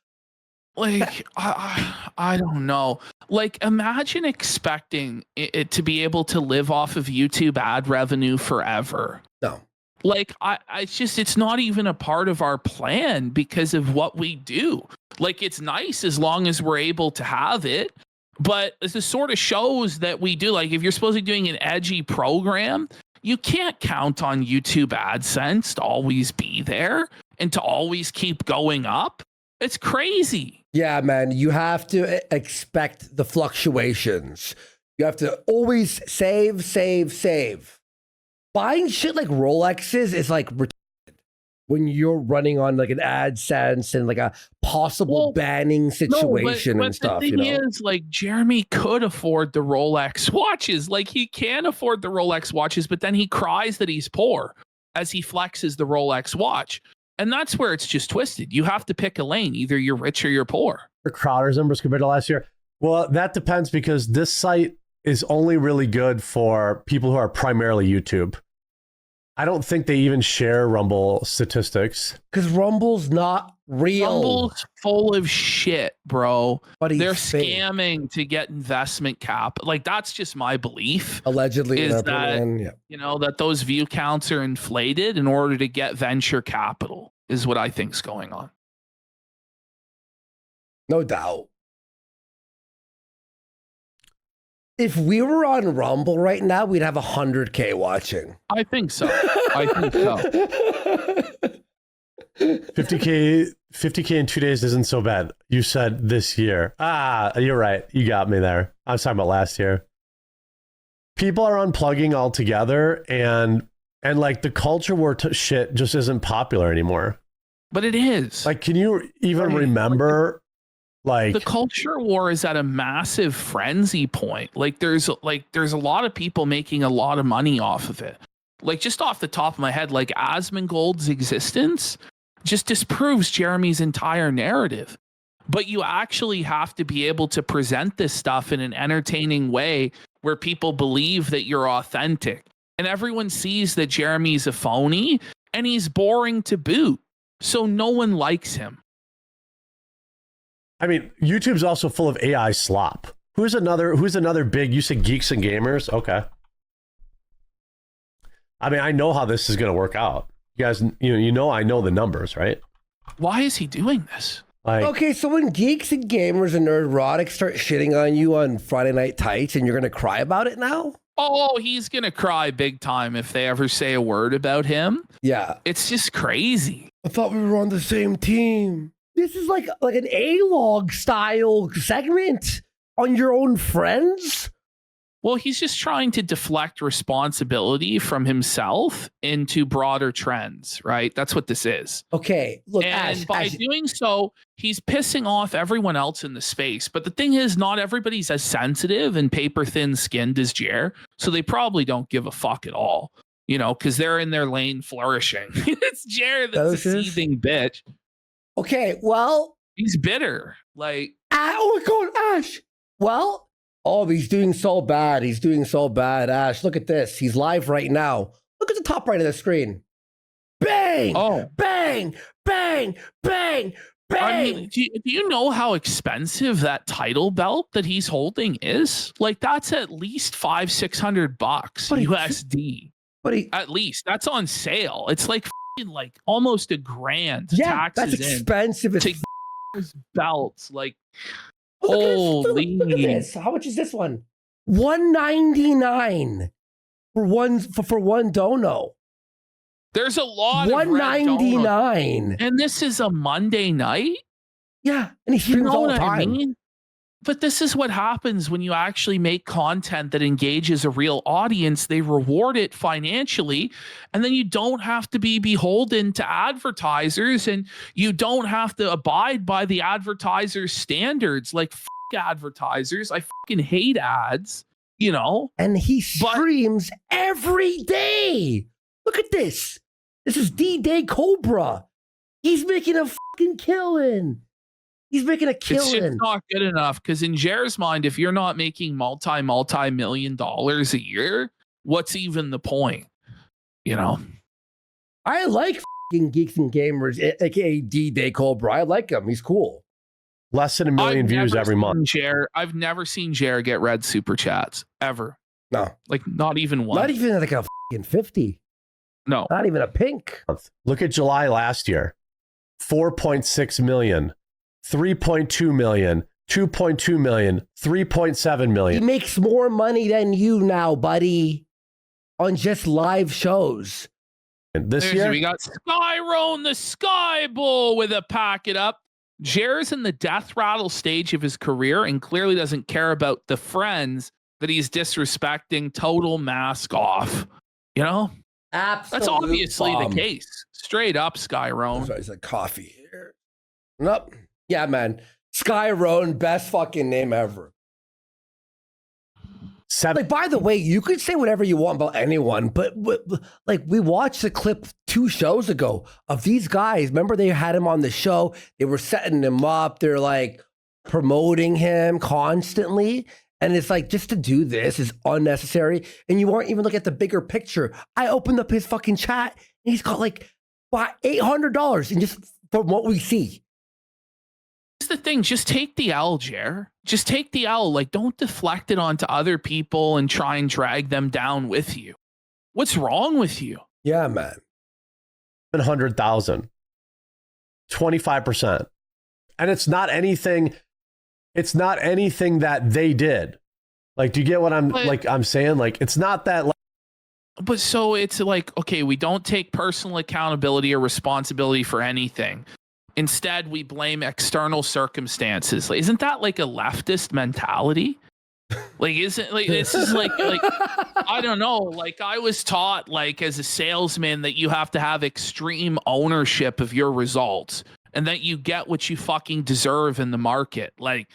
Like, I don't know. Like, imagine expecting it to be able to live off of YouTube ad revenue forever. No. Like, it's not even a part of our plan because of what we do. Like, it's nice as long as we're able to have it. But it's the sort of shows that we do. Like, if you're supposed to be doing an edgy program, you can't count on YouTube AdSense to always be there and to always keep going up. It's crazy. Yeah, man. You have to expect the fluctuations. You have to always save. Buying shit like Rolexes is like when you're running on like an AdSense and like a possible banning situation and stuff. The thing is, like, Jeremy could afford the Rolex watches. Like, he can afford the Rolex watches, but then he cries that he's poor as he flexes the Rolex watch. And that's where it's just twisted. You have to pick a lane. Either you're rich or you're poor. For Crowder's numbers compared to last year? Well, that depends because this site is only really good for people who are primarily YouTube. I don't think they even share Rumble statistics. Because Rumble's not real. Rumble's full of shit, bro. But They're fake. scamming to get investment cap. Like, that's just my belief. Allegedly, Is in our that, opinion, yeah. you know, that those view counts are inflated in order to get venture capital is what I think's going on. No doubt. If we were on Rumble right now, we'd have 100K watching. I think so. I think so. 50K in 2 days isn't so bad. You said this year. You're right. You got me there. I was talking about last year. People are unplugging altogether, and like the culture war shit just isn't popular anymore. But it is. Like, can you even remember? Like, the culture war is at a massive frenzy point. There's a lot of people making a lot of money off of it. Like, just off the top of my head, like Asmongold's existence just disproves Jeremy's entire narrative. But you actually have to be able to present this stuff in an entertaining way where people believe that you're authentic. And everyone sees that Jeremy's a phony and he's boring to boot. So no one likes him. I mean, YouTube's also full of AI slop. Who's another big, you said Geeks and Gamers? Okay. I mean, I know how this is going to work out. You guys, you know, I know the numbers, right? Why is he doing this? Like, okay, so when Geeks and Gamers and Nerdrotic start shitting on you on Friday Night Tights and you're going to cry about it now? Oh, he's going to cry big time if they ever say a word about him. Yeah. It's just crazy. I thought we were on the same team. This is like an A-log style segment on your own friends. Well, he's just trying to deflect responsibility from himself into broader trends, right? That's what this is. Okay, look, And Ash, by Ash, doing so, he's pissing off everyone else in the space. But the thing is, not everybody's as sensitive and paper thin skinned as Jer, so they probably don't give a fuck at all, you know, because they're in their lane flourishing. It's Jer that's a seething bitch. Okay, well, he's bitter. Like, oh my God, Ash. Well, oh, he's doing so bad. He's doing so bad, Ash. Look at this. He's live right now. Look at the top right of the screen. Bang! Oh, bang! Bang! Bang! Bang! I mean, do you know how expensive that title belt that he's holding is? Like, that's at least $500-600 USD. At least that's on sale. It's like almost $1,000. Yeah, that's expensive as his belts. Like, look holy! Look at this. How much is this one? $199 for one dono. There's a lot of $199, and this is a Monday night. Yeah, and he streams all the time. I mean? But this is what happens when you actually make content that engages a real audience. They reward it financially, and then you don't have to be beholden to advertisers, and you don't have to abide by the advertisers' standards. Like, advertisers. I fucking hate ads, you know? And he streams every day. Look at this. This is D-Day Cobra. He's making a fucking killing. He's making a killing. It's just not good enough because in Jer's mind, if you're not making multi-million dollars a year, what's even the point? You know? I like fucking Geeks and Gamers, aka D-Day Cobra. I like him. He's cool. Less than 1 million views every month. I've never seen Jer get red super chats ever. No. Like, not even one. Not even like a fucking 50. No. Not even a pink. Look at July last year. 4.6 million. 3.2 million, 2.2 million, 3.7 million. He makes more money than you now, buddy, on just live shows. And this year, we got Skyrone, the Sky Bull with a pack it up. Jer's in the death rattle stage of his career and clearly doesn't care about the friends that he's disrespecting. Total mask off. You know? Absolute That's obviously bomb. the case. Straight up, Skyrone. Sorry, it's like coffee here. Nope. Yeah, man. Skyrone, best fucking name ever. 7. Like, by the way, you could say whatever you want about anyone, but like, we watched the clip 2 shows ago of these guys. Remember, they had him on the show. They were setting him up. They're like promoting him constantly. And it's like, just to do this is unnecessary. And you aren't even looking at the bigger picture. I opened up his fucking chat and he's got like $800 and just from what we see. Here's the thing, just take the L, Jer. Just take the L. Like, don't deflect it onto other people and try and drag them down with you. What's wrong with you? Yeah, man. 700,000. 25%. And it's not anything that they did. Like, do you get what I'm saying? Like, it's not that. But so it's like, okay, we don't take personal accountability or responsibility for anything. Instead, we blame external circumstances. Like, isn't that like a leftist mentality? Like, isn't like this is like I don't know. Like, I was taught, like, as a salesman, that you have to have extreme ownership of your results and that you get what you fucking deserve in the market. Like,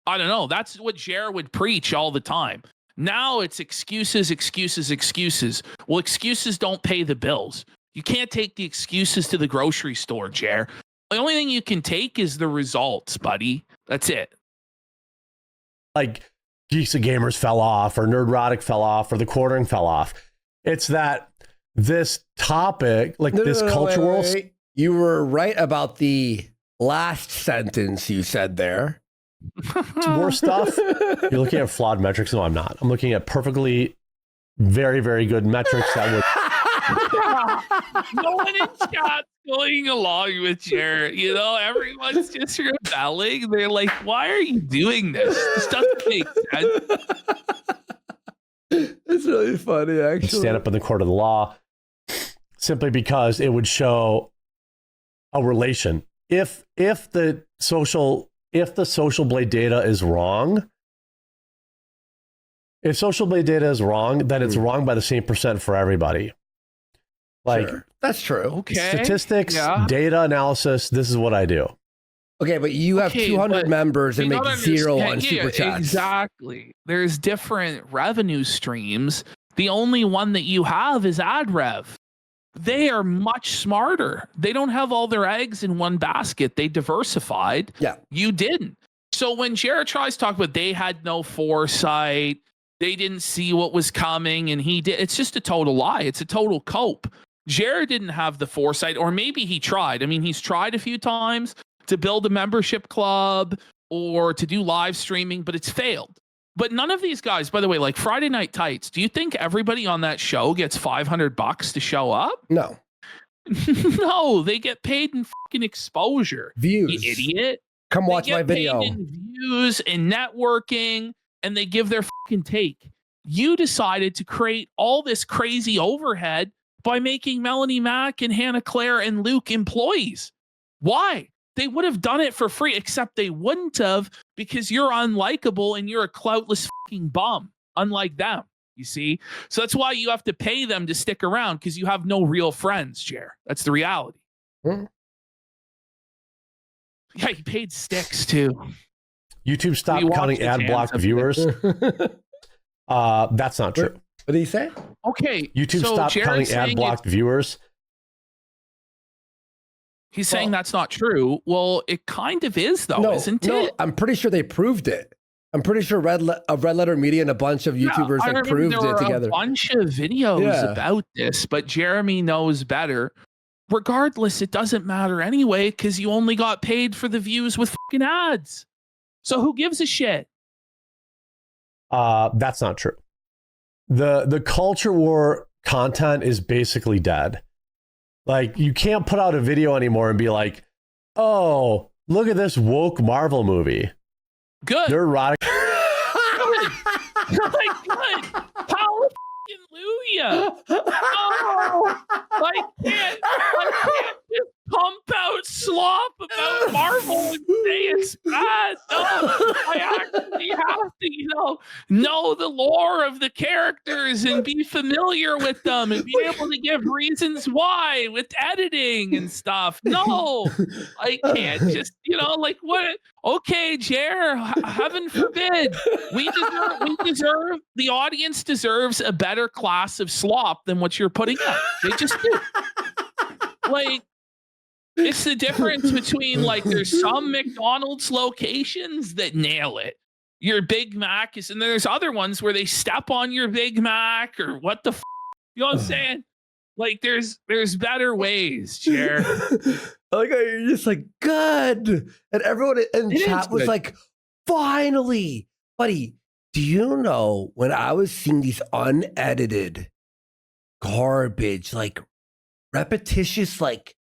I don't know. That's what Jer would preach all the time. Now it's excuses, excuses, excuses. Well, excuses don't pay the bills. You can't take the excuses to the grocery store, Jer. The only thing you can take is the results, buddy. That's it. Like, Geeks and Gamers fell off, or Nerdrotic fell off, or the quartering fell off. It's that this topic, like cultural. Wait. You were right about the last sentence you said there. More stuff. You're looking at flawed metrics. No, I'm not. I'm looking at perfectly, very, very good metrics that would. No one in chat's going along with Jared. You know, everyone's just rebelling. They're like, why are you doing this? This doesn't make sense. It's really funny, actually. Stand up in the court of the law simply because it would show a relation. If the social blade data is wrong, then it's wrong by the same percent for everybody. Like, sure. That's true. Okay. Statistics, data analysis, this is what I do. Okay, but you have 200 members and make 0 on Super Chats. Exactly. There's different revenue streams. The only one that you have is ad rev. They are much smarter. They don't have all their eggs in one basket. They diversified. Yeah. You didn't. So when Jared tries to talk about they had no foresight, they didn't see what was coming, and he did, it's just a total lie. It's a total cope. Jared didn't have the foresight, or maybe he tried. I mean, he's tried a few times to build a membership club or to do live streaming, but it's failed. But none of these guys, by the way, like Friday Night Tights, do you think everybody on that show gets $500 to show up? No. No, they get paid in fucking exposure. Views. You idiot. Come watch my video. Paid in views and networking, and they give their fucking take. You decided to create all this crazy overhead by making Melanie Mack and Hannah Claire and Luke employees. Why? They would have done it for free, except they wouldn't have, because you're unlikable and you're a cloutless fucking bum, unlike them, you see? So that's why you have to pay them to stick around, because you have no real friends, Jer. That's the reality. Hmm. Yeah, he paid sticks too. YouTube stopped counting ad block viewers. That's not true. What did he say? Okay. YouTube stopped counting ad blocked viewers. He's saying that's not true. Well, it kind of is, though, isn't it? I'm pretty sure they proved it. I'm pretty sure Red Letter Media and a bunch of YouTubers proved it together. A bunch of videos about this, but Jeremy knows better. Regardless, it doesn't matter anyway, because you only got paid for the views with fucking ads. So who gives a shit? That's not true. The culture war content is basically dead. Like, you can't put out a video anymore and be like, oh, look at this woke Marvel movie. Good. They're erotic. Good. Hallelujah. Oh, I can't just pump out slop about Marvel and say it's bad. No, I actually have to, know the lore of the characters and be familiar with them and be able to give reasons why with editing and stuff. No, I can't just, like what? Okay, Jer, heaven forbid. The audience deserves a better class of slop than what you're putting out. They just do. Like, it's the difference between, like, there's some McDonald's locations that nail it. Your Big Mac is, and there's other ones where they step on your Big Mac or what the you know what I'm saying? Like, there's better ways, Jer. Like, you're just like, good. And everyone in chat was like, finally. Buddy, do you know when I was seeing these unedited garbage, like repetitious, like,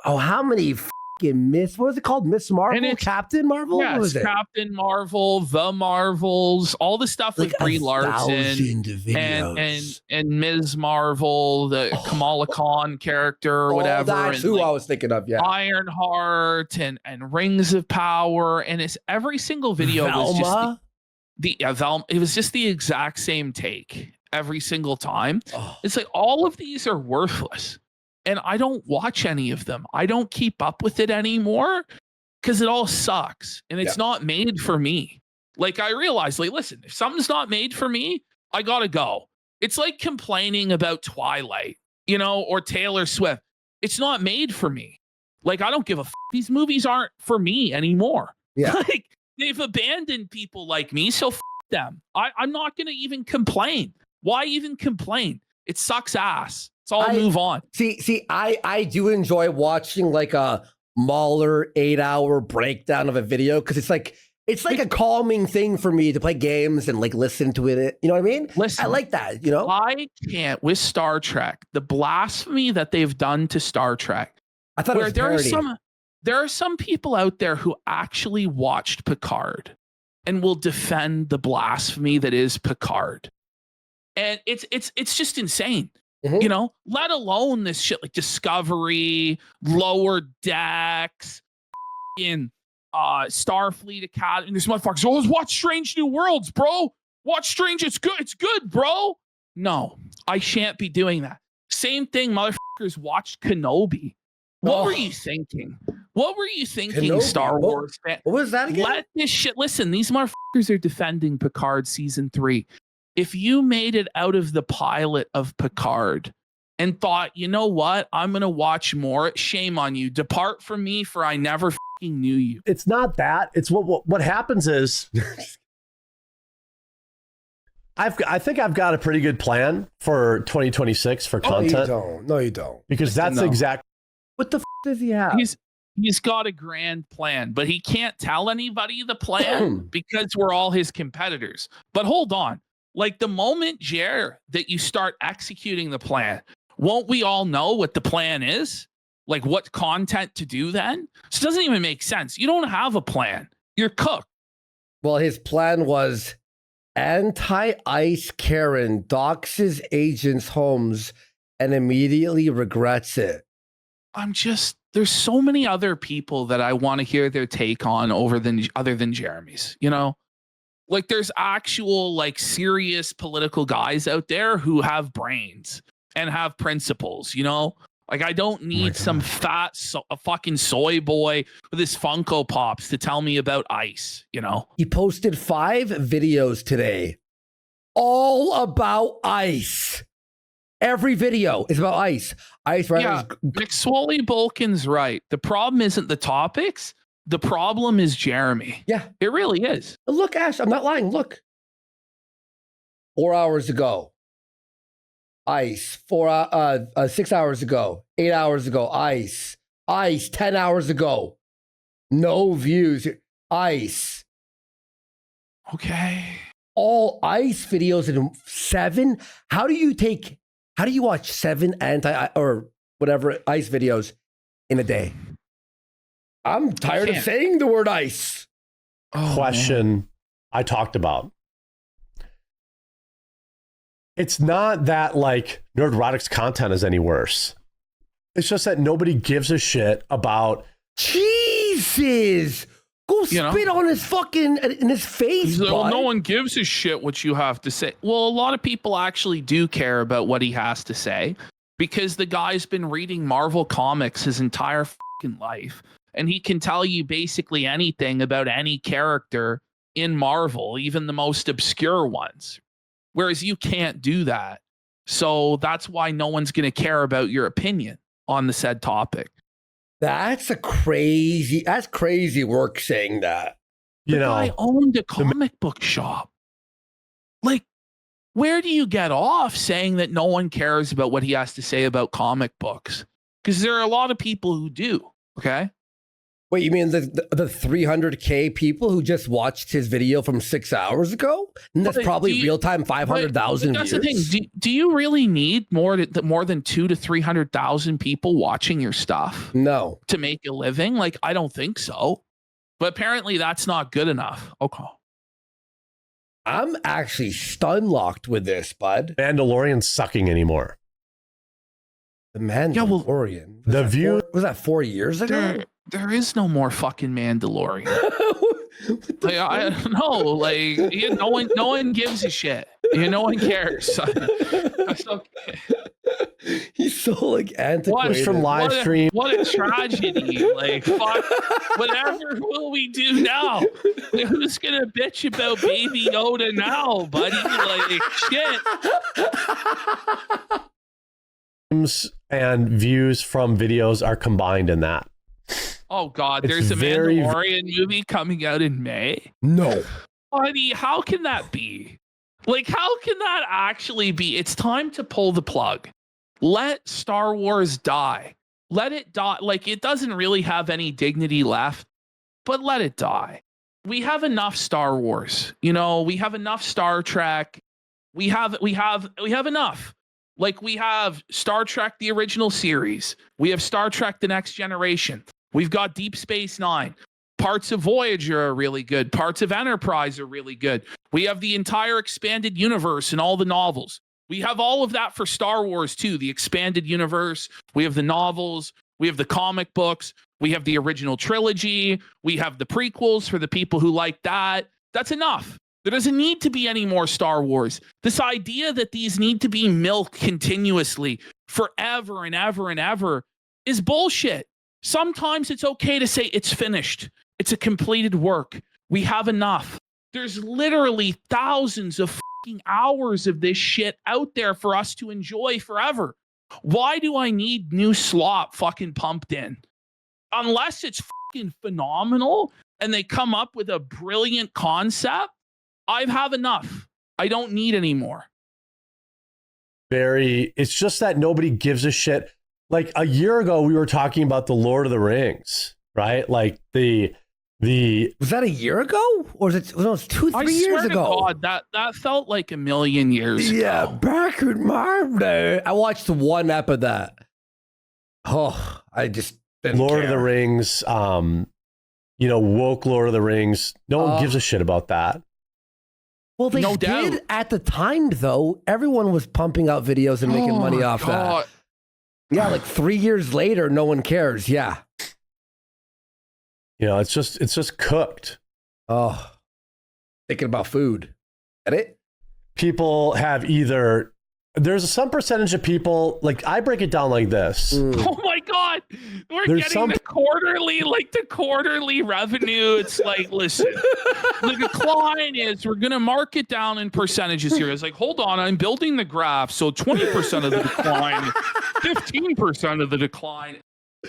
how many fucking what was it called? Miss Marvel? Captain Marvel? Yeah, what was it? Captain Marvel, The Marvels, all the stuff Like with Brie Larson and Ms. Marvel, the Kamala Khan character or whatever. That's who I was thinking of, yeah. Ironheart and Rings of Power. And it's every single video was just it was just the exact same take every single time. It's like all of these are worthless. And I don't watch any of them. I don't keep up with it anymore because it all sucks and it's not made for me. Like, I realize, like, listen, if something's not made for me, I gotta go. It's like complaining about Twilight, or Taylor Swift. It's not made for me. Like, I don't give a these movies aren't for me anymore. Yeah. Like, they've abandoned people like me, so them. I'm not gonna even complain. Why even complain? It sucks ass. So I'll move on. See, I do enjoy watching like a Mahler 8-hour breakdown of a video because it's like a calming thing for me to play games and like listen to it. You know what I mean? Listen, I like that. I can't with Star Trek. The blasphemy that they've done to Star Trek. I thought it was parody. There are some people out there who actually watched Picard and will defend the blasphemy that is Picard, and it's just insane. Mm-hmm. Let alone this shit like Discovery, Lower Decks, in Starfleet Academy. This motherfuckers always watch Strange New Worlds, bro. Watch Strange. It's good. It's good, bro. No, I shan't be doing that. Same thing, motherfuckers watched Kenobi. What were you thinking? What were you thinking, Kenobi? Star Wars fan? What was that again? Let this shit. Listen, these motherfuckers are defending Picard season 3. If you made it out of the pilot of Picard and thought, you know what, I'm going to watch more, shame on you. Depart from me, for I never fucking knew you. It's not that. It's what happens is I think I've got a pretty good plan for 2026 for content. No, you don't. Because that's exactly. What the does he have? He's got a grand plan, but he can't tell anybody the plan because we're all his competitors. But hold on. Like, the moment, Jer, that you start executing the plan, won't we all know what the plan is? Like, what content to do then? So it doesn't even make sense. You don't have a plan. You're cooked. Well, his plan was anti-ICE Karen doxes agents' homes and immediately regrets it. There's so many other people that I want to hear their take on other than Jeremy's, Like, there's actual, like, serious political guys out there who have brains and have principles, Like, I don't need some fat fucking soy boy with his Funko Pops to tell me about ICE, He posted 5 videos today, all about ICE. Every video is about ICE. ICE yeah, McSwoley Bolkin's right. The problem isn't the topics. The problem is Jeremy. Yeah. It really is. Look, Ash, I'm not lying. Look. 4 hours ago, ICE. 6 hours ago, 8 hours ago, ICE. ICE, 10 hours ago. No views. ICE. Okay. All ICE videos in 7? How do you watch 7 or whatever ICE videos in a day? I'm tired of saying the word ICE. Question I talked about. It's not that like Nerdrotic's content is any worse. It's just that nobody gives a shit about Jesus. Go You know? spit on his fucking in his face, He's like, well, bud. no one gives a shit what you have to say. Well, a lot of people actually do care about what he has to say because the guy's been reading Marvel comics his entire fucking life. And he can tell you basically anything about any character in Marvel, even the most obscure ones. Whereas you can't do that. So that's why no one's going to care about your opinion on the said topic. That's crazy work saying that. The guy owned a comic book shop. Like, where do you get off saying that no one cares about what he has to say about comic books? Because there are a lot of people who do. Okay. Wait, you mean the 300K people who just watched his video from 6 hours ago? And that's probably real time 500,000 views. That's the thing. Do you really need more than 200,000 to 300,000 people watching your stuff? No. To make a living? Like, I don't think so. But apparently that's not good enough. Okay. I'm actually stun locked with this, bud. Mandalorian's sucking anymore. The Mandalorian. The View was that 4 years ago? There is no more fucking Mandalorian. Like, I don't know. Like, no one gives a shit. No one cares. That's okay. He's so like antiquated. From live stream. What a tragedy. Like, fuck. Whatever will we do now? Who's gonna bitch about Baby Yoda now, buddy? Like, shit. And views from videos are combined in that. Oh God, It's there's a very- Mandalorian movie coming out in May. No. Buddy, how can that be? Like, how can that actually be? It's time to pull the plug. Let Star Wars die. Let it die. Like, it doesn't really have any dignity left, but let it die. We have enough Star Wars. We have enough Star Trek. We have enough. Like, we have Star Trek, the original series. We have Star Trek, the Next Generation. We've got Deep Space Nine. Parts of Voyager are really good. Parts of Enterprise are really good. We have the entire expanded universe and all the novels. We have all of that for Star Wars too. The expanded universe. We have the novels. We have the comic books. We have the original trilogy. We have the prequels for the people who like that. That's enough. There doesn't need to be any more Star Wars. This idea that these need to be milked continuously forever and ever and ever is bullshit. Sometimes it's okay to say it's finished. It's a completed work. We have enough. There's literally thousands of fucking hours of this shit out there for us to enjoy forever. Why do I need new slop fucking pumped in? Unless it's fucking phenomenal and they come up with a brilliant concept, I have enough. I don't need any more. It's just that nobody gives a shit. Like a year ago, we were talking about the Lord of the Rings, right? Like the was that a year ago, or was it? No, it was 2-3 years ago. God, that felt like a million years ago. Yeah, back in my day, I watched one ep of that. Oh, I just didn't Lord of care. the Rings, woke Lord of the Rings. No one gives a shit about that. Well, they No did doubt. at the time, though. Everyone was pumping out videos and making money off that. Yeah, like 3 years later, no one cares. Yeah. It's just cooked. Oh, thinking about food. Get it? People have there's some percentage of people, like I break it down like this. Oh my God. We're There's getting the quarterly revenue. It's like, listen, the decline is we're going to mark it down in percentages here. It's like, hold on, I'm building the graph. So 20% of the decline, 15% of the decline.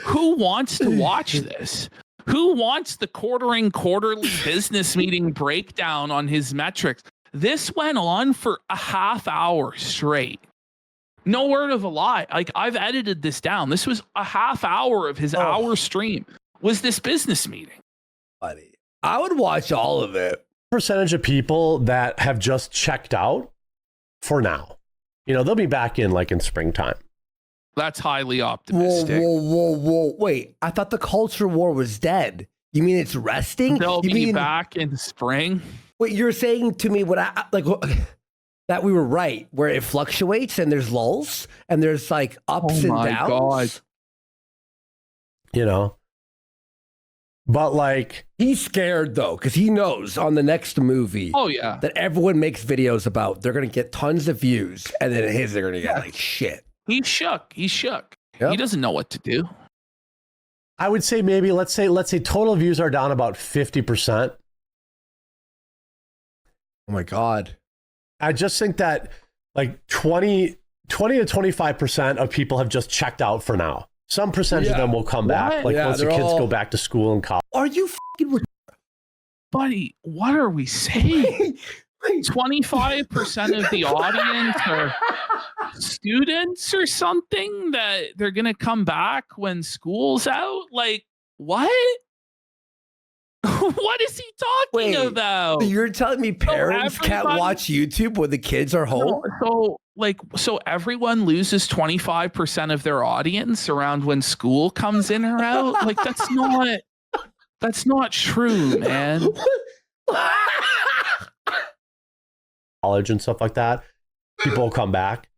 Who wants to watch this? Who wants the quarterly business meeting breakdown on his metrics? This went on for a half hour straight. No word of a lie. Like, I've edited this down. This was a half hour of his hour stream. Was this business meeting? Buddy, I would watch all of it. Percentage of people that have just checked out for now. They'll be back in springtime. That's highly optimistic. Whoa. Wait, I thought the culture war was dead. You mean it's resting? They'll You be mean, back in spring. Wait, you're saying to me that we were right, where it fluctuates and there's lulls and there's like ups and downs? God. But like, He's scared though, because he knows on the next movie Oh yeah. that everyone makes videos about. They're gonna get tons of views, and then his they're gonna get like shit. He's shook. He's shook. Yep. He doesn't know what to do. I would say maybe let's say total views are down about 50%. Oh my god. I just think that like 20 to 25% of people have just checked out for now. Some percentage of them will come back, like once the kids go back to school and college. Are you fucking Buddy, what are we saying? 25% of the audience are students or something that they're going to come back when school's out? Like, what? What is he talking about? You're telling me parents can't watch YouTube when the kids are home? No, so everyone loses 25% of their audience around when school comes in or out? Like, that's not true, man. College and stuff like that, people will come back.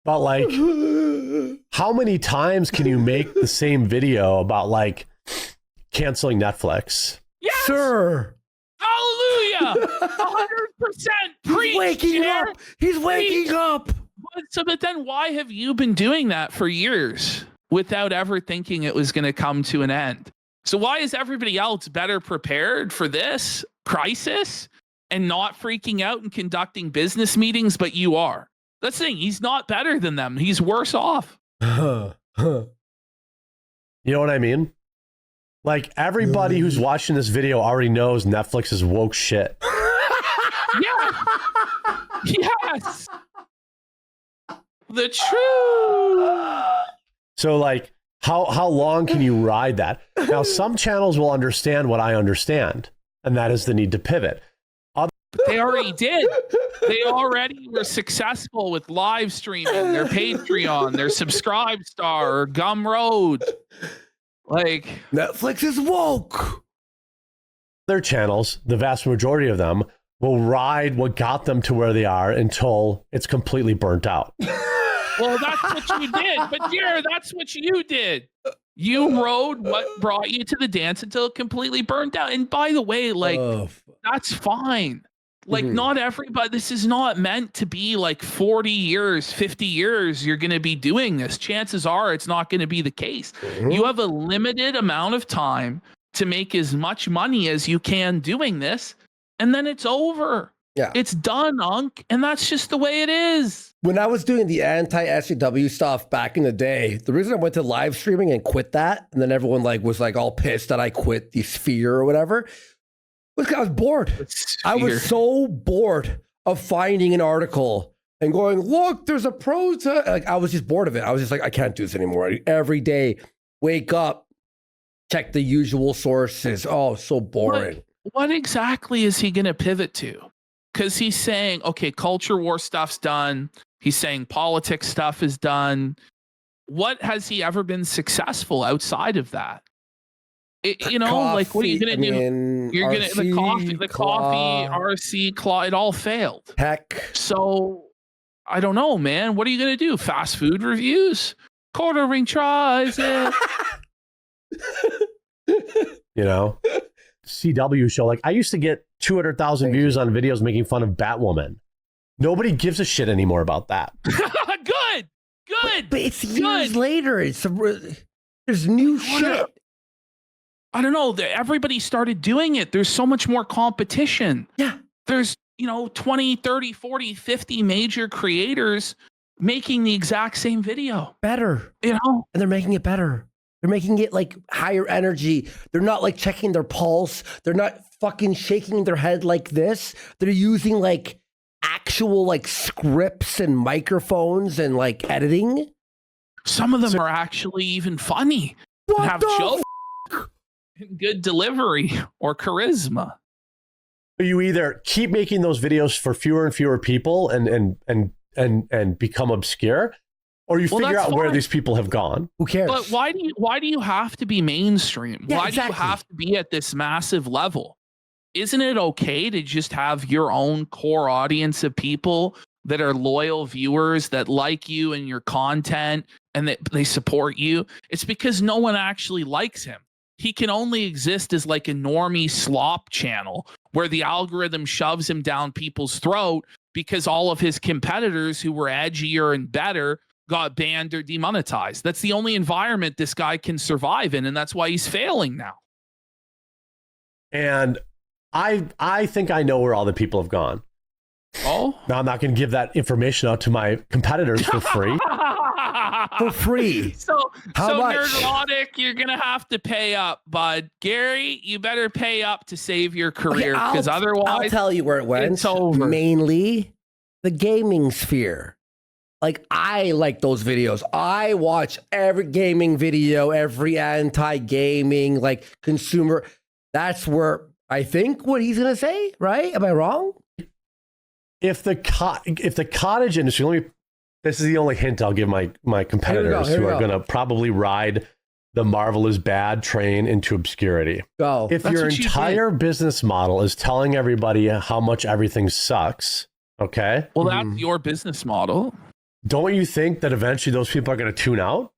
But like, how many times can you make the same video about like canceling Netflix? Yes! Sure. Hallelujah! 100%. He's waking up. He's waking up. But then why have you been doing that for years without ever thinking it was going to come to an end? So why is everybody else better prepared for this crisis and not freaking out and conducting business meetings, but you are? That's the thing. He's not better than them. He's worse off. You know what I mean? Like, everybody who's watching this video already knows Netflix is woke shit. Yeah. Yes. The truth. So like, how long can you ride that? Now, some channels will understand what I understand, and that is the need to pivot. They already did. They already were successful with live streaming, their Patreon, their Subscribestar, or Gumroad. Like, Netflix is woke. Their channels, the vast majority of them, will ride what got them to where they are until it's completely burnt out. well, that's what you did. But Jared, that's what you did. You rode what brought you to the dance until it completely burned out. And by the way, like, that's fine. Like, not everybody, this is not meant to be like 40 years, 50 years, you're going to be doing this. Chances are it's not going to be the case. You have a limited amount of time to make as much money as you can doing this, and then it's over. Yeah. It's done, Unc, and that's just the way it is. When I was doing the anti-SCW stuff back in the day, the reason I went to live streaming and quit that, and then everyone was all pissed that I quit the Sphere or whatever, was because I was bored. I was so bored of finding an article and going, look, there's a protest. Like, I was just bored of it. I was just like, I can't do this anymore. Every day, wake up, check the usual sources. Oh, so boring. What exactly is he going to pivot to? Because he's saying, okay, culture war stuff's done. He's saying politics stuff is done. What has he ever been successful outside of that? Like, what are you going to do? You're going to, the coffee, RC, claw, it all failed. Heck. So, I don't know, man. What are you going to do? Fast food reviews? Quarter ring tries it. CW show. Like, I used to get 200,000 views on videos making fun of Batwoman. Nobody gives a shit anymore about that. Good. But it's years later. There's new shit. I don't know. Everybody started doing it. There's so much more competition. Yeah. There's, 20, 30, 40, 50 major creators making the exact same video. Better. And they're making it better. They're making it like higher energy. They're not like checking their pulse. They're not fucking shaking their head like this. They're using like actual like scripts and microphones and like editing. Some of them are actually even funny. What have jokes and good delivery or charisma. You either keep making those videos for fewer and fewer people and become obscure, or you figure out where these people have gone. Who cares? But why do you have to be mainstream? Yeah, why do you have to be at this massive level? Isn't it okay to just have your own core audience of people that are loyal viewers that like you and your content and that they support you? It's because no one actually likes him. he can only exist as like a normie slop channel where the algorithm shoves him down people's throat because all of his competitors who were edgier and better got banned or demonetized. That's the only environment this guy can survive in, and that's why he's failing now. And I think I know where all the people have gone. Oh? Now I'm not going to give that information out to my competitors for free. For free. So How much? Nerdrotic, you're gonna have to pay up, bud. Gary, you better pay up to save your career, because otherwise I'll tell you where it went. it's over. Mainly the gaming sphere. Like, I like those videos. I watch every gaming video, every anti-gaming, like consumer. That's where I think what he's gonna say, right? Am I wrong? If the cottage industry, this is the only hint I'll give my competitors who are going to probably ride the Marvel is bad train into obscurity. Go. If That's your what you entire business model is telling everybody how much everything sucks, okay? Well, that's your business model. Don't you think that eventually those people are going to tune out?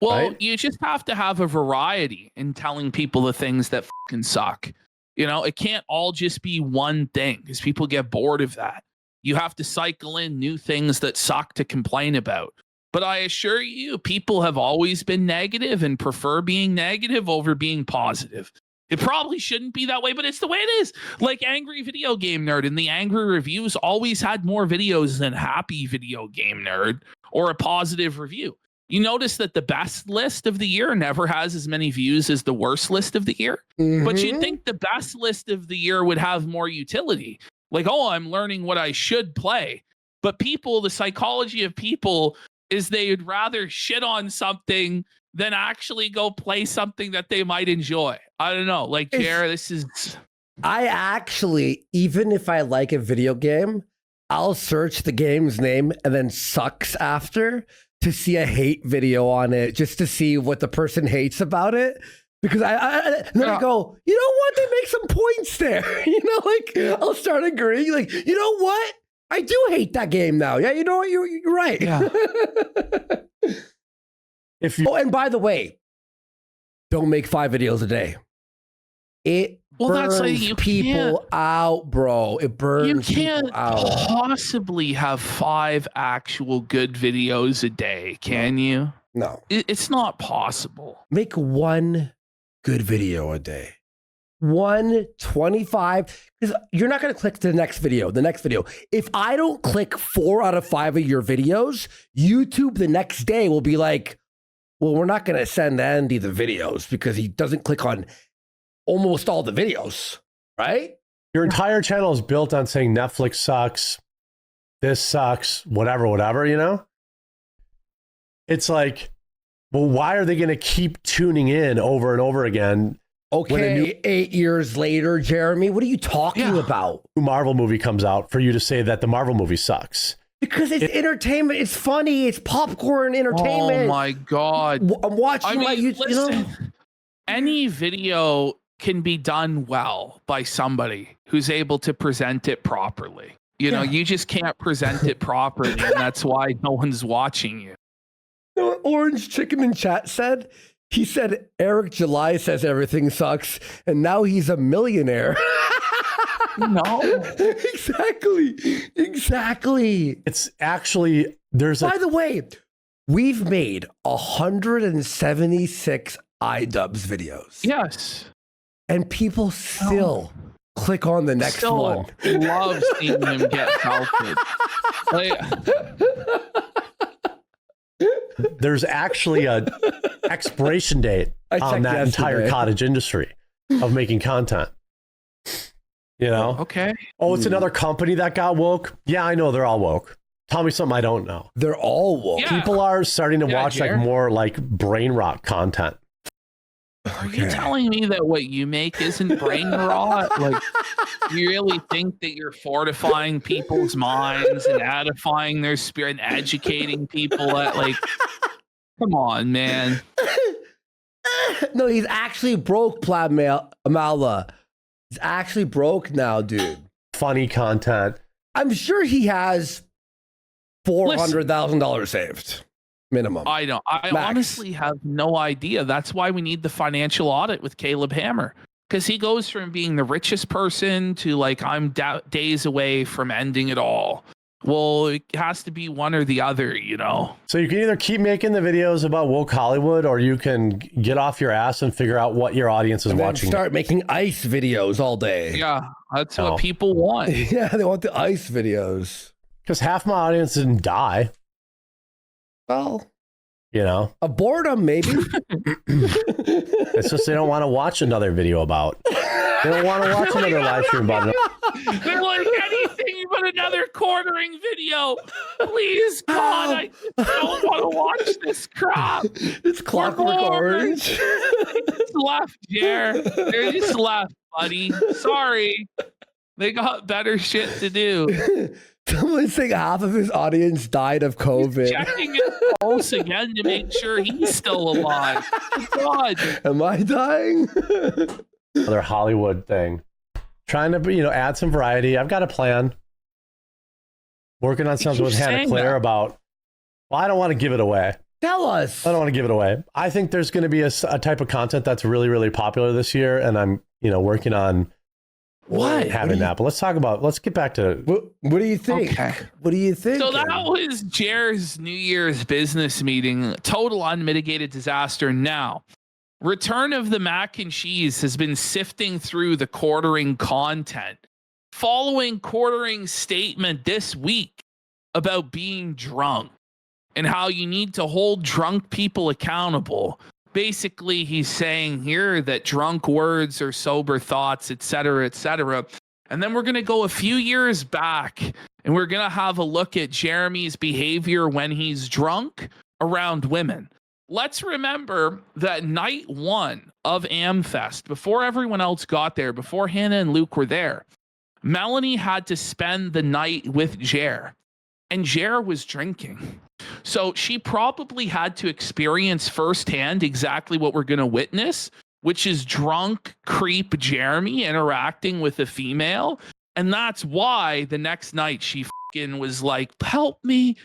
Well, Right? you just have to have a variety in telling people the things that fucking suck. You know, it can't all just be one thing because people get bored of that. You have to cycle in new things that suck to complain about. But I assure you, people have always been negative and prefer being negative over being positive. It probably shouldn't be that way, but it's the way it is. Like Angry Video Game Nerd and the Angry Reviews always had more videos than Happy Video Game Nerd or a positive review. You notice that the best list of the year never has as many views as the worst list of the year. But you'd think the best list of the year would have more utility. Like, oh, I'm learning what I should play. But people, the psychology of people is they'd rather shit on something than actually go play something that they might enjoy. I don't know. Like, Jared, this is... I actually, even if I like a video game, I'll search the game's name and then sucks after to see a hate video on it, just to see what the person hates about it. Because I go, you know what? They make some points there. You know, like, I'll start agreeing. Like, you know what? I do hate that game now. Yeah, you know what? You're right. Yeah. Oh, and by the way, don't make 5 videos a day. It burns that's like people out, bro. It burns You can't people out. possibly have 5 actual good videos a day, can you? No. It's not possible. Make 1 good video a day. 125, because you're not going to click to the next video. If I don't click 4 out of 5 of your videos, YouTube the next day will be like, well, we're not going to send Andy the videos because he doesn't click on almost all the videos, right? Your entire channel is built on saying Netflix sucks, this sucks, whatever, you know? It's like, well, why are they going to keep tuning in over and over again? Okay, 8 years later, Jeremy, what are you talking about? New Marvel movie comes out for you to say that the Marvel movie sucks. Because it's entertainment. It's funny. It's popcorn entertainment. Oh my God. I'm watching my YouTube. Listen, You know? any video can be done well by somebody who's able to present it properly. You know, you just can't present it properly, and that's why no one's watching you. You know what Orange Chicken in chat said? He said Eric July says everything sucks, and now he's a millionaire. No. Exactly. It's actually, By the way, we've made 176 iDubbbz videos. Yes. And people still click on the next one. Love seeing them get belted. Like, there's actually a expiration date on that entire cottage industry of making content. You know? Okay. Oh, it's another company that got woke? Yeah, I know they're all woke. Tell me something I don't know. They're all woke. Yeah. People are starting to watch like Jared. more like brain rot content. Are you telling me that what you make isn't brain rot? Like, you really think that you're fortifying people's minds and edifying their spirit and educating people at, like, come on, man. No, he's actually broke, Amala. He's actually broke now, dude. Funny content. I'm sure he has $400,000 saved. minimum. I don't. I Max. honestly have no idea. That's why we need the financial audit with Caleb Hammer. Because he goes from being the richest person to like, I'm days away from ending it all. Well, it has to be one or the other, you know? So you can either keep making the videos about woke Hollywood, or you can get off your ass and figure out what your audience is And then watching. start making ice videos all day. Yeah, that's No. what people want. Yeah, they want the ice videos. Because half my audience didn't die, Well, you know? a boredom, maybe. It's just they don't want to watch another video about. They don't want to watch another live stream about it. They're like, anything but another quartering video. Please, God, I don't want to watch this crap. It's Clockwork bored. Orange. They just left, Jer. They just left, buddy. Sorry. They got better shit to do. Someone's saying half of his audience died of COVID. Checking his pulse again to make sure he's still alive. God. Am I dying? Another Hollywood thing. Trying to, add some variety. I've got a plan. Working on something keep with Hannah saying Claire that. about, well, I don't want to give it away. Tell us. I don't want to give it away. I think there's going to be a type of content that's really, really popular this year. And I'm, working on having that. But let's get back to What do you think? Okay. What do you think? So that was Jer's New Year's business meeting. Total unmitigated disaster. Now, Return of the Mac and Cheese has been sifting through the quartering content. Following quartering's statement this week about being drunk and how you need to hold drunk people accountable. Basically, he's saying here that drunk words are sober thoughts, etc., etc. And then we're going to go a few years back and we're going to have a look at Jeremy's behavior when he's drunk around women. Let's remember that night one of AmFest, before everyone else got there, before Hannah and Luke were there, Melanie had to spend the night with Jer, and Jer was drinking. So she probably had to experience firsthand exactly what we're going to witness, which is drunk creep Jeremy interacting with a female. And that's why the next night she fucking was like, help me,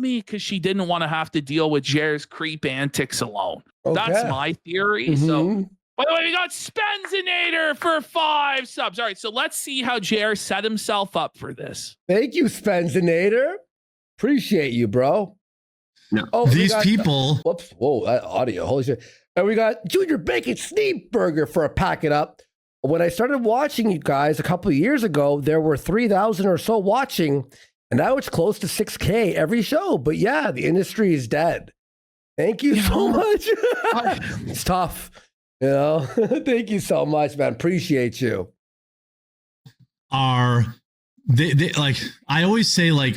because she didn't want to have to deal with Jer's creep antics alone. Okay. That's my theory. So, by the way, we got Spenzinator for 5 subs. All right, so let's see how Jer set himself up for this. Thank you, Spenzinator. Appreciate you, bro. Yeah. Oh, we These got- people, Whoops. Whoa, that audio. Holy shit. And we got Junior Bacon Sneak Burger for a pack it up. When I started watching you guys a couple of years ago, there were 3,000 or so watching, and now it's close to 6K every show. But yeah, the industry is dead. Thank you so much. It's tough. Thank you so much, man. Appreciate you. are they like, I always say, like,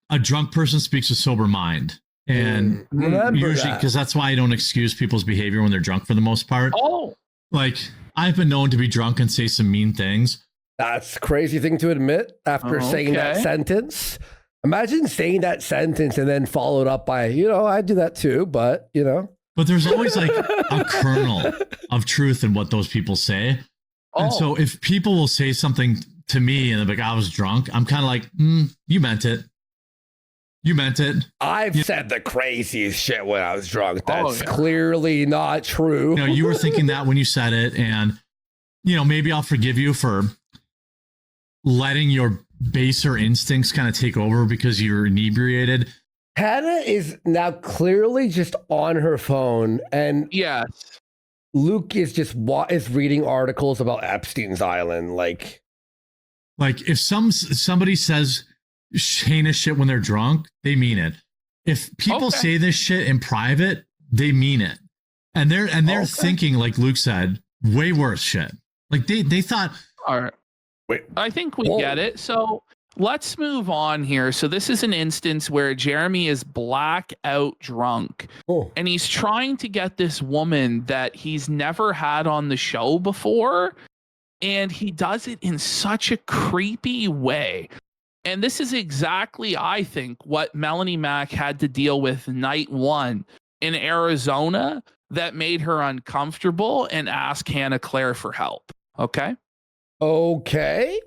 a drunk person speaks a sober mind. And Remember usually, that. because that's why I don't excuse people's behavior when they're drunk for the most part. Oh, Like, I've been known to be drunk and say some mean things. That's a crazy thing to admit after saying that Okay. sentence. Imagine saying that sentence and then followed up by, I do that too, but. But there's always like a kernel of truth in what those people say. oh. And so if people will say something to me and they're like, I was drunk, I'm kind of like, you meant it. You meant it. I've said the craziest shit when I was drunk. That's yeah. clearly not true. You were thinking that when you said it, and maybe I'll forgive you for letting your baser instincts kind of take over because you're inebriated. Hannah is now clearly just on her phone, and Yes. Luke is just is reading articles about Epstein's Island. Like If somebody says heinous shit when they're drunk, they mean it. If people Okay. say this shit in private, they mean it. And they're Okay. thinking, like Luke said, way worse shit. Like they thought, All right. Wait. I think we Whoa. get it. So let's move on here. So this is an instance where Jeremy is blackout drunk oh, and he's trying to get this woman that he's never had on the show before. And he does it in such a creepy way. And this is exactly, I think, what Melanie Mack had to deal with night one in Arizona that made her uncomfortable and ask Hannah Claire for help. Okay. okay.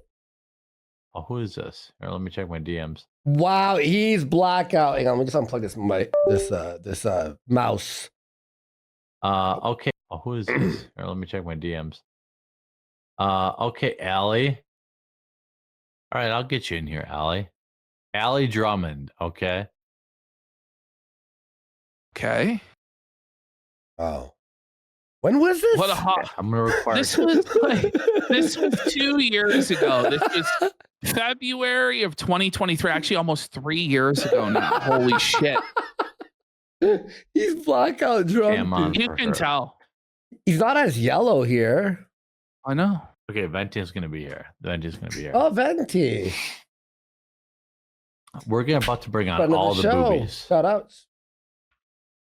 Oh, who is this? Here, let me check my DMs. Wow, he's blackout. Hang on, let me just unplug this mouse. Okay. Oh, who is this? Here, let me check my DMs. Okay, Allie. All right, I'll get you in here, Allie. Allie Drummond. Okay. Okay. Oh. When was this? What a hot. I'm gonna require. This was 2 years ago. This was February of 2023. Actually, almost 3 years ago now. Holy shit! He's blackout Damn on drunk. You for can her. tell. He's not as yellow here. I know. Okay, Venti's gonna be here. Venti's gonna be here. Oh, Venti. We're about to bring on Friend of all the show. boobies. Shout outs.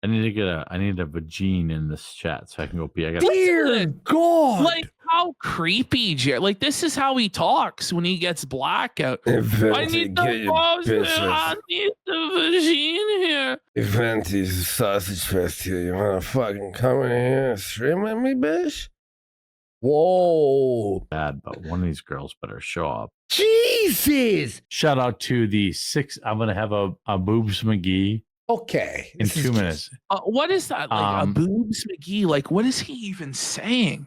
I need a vagine in this chat so I can go pee. I got Dear God. Like how creepy, Jared. Like this is how he talks when he gets blackout. I need the balls. I need the vagine here. Venti's a sausage fest here. You wanna fucking come in here and stream at me, bitch? Whoa. bad, but one of these girls better show up. Jesus. Shout out to the 6. I'm gonna have a boobs McGee Okay. in 2 minutes. What is that? Like a boobs McGee? Like what is he even saying?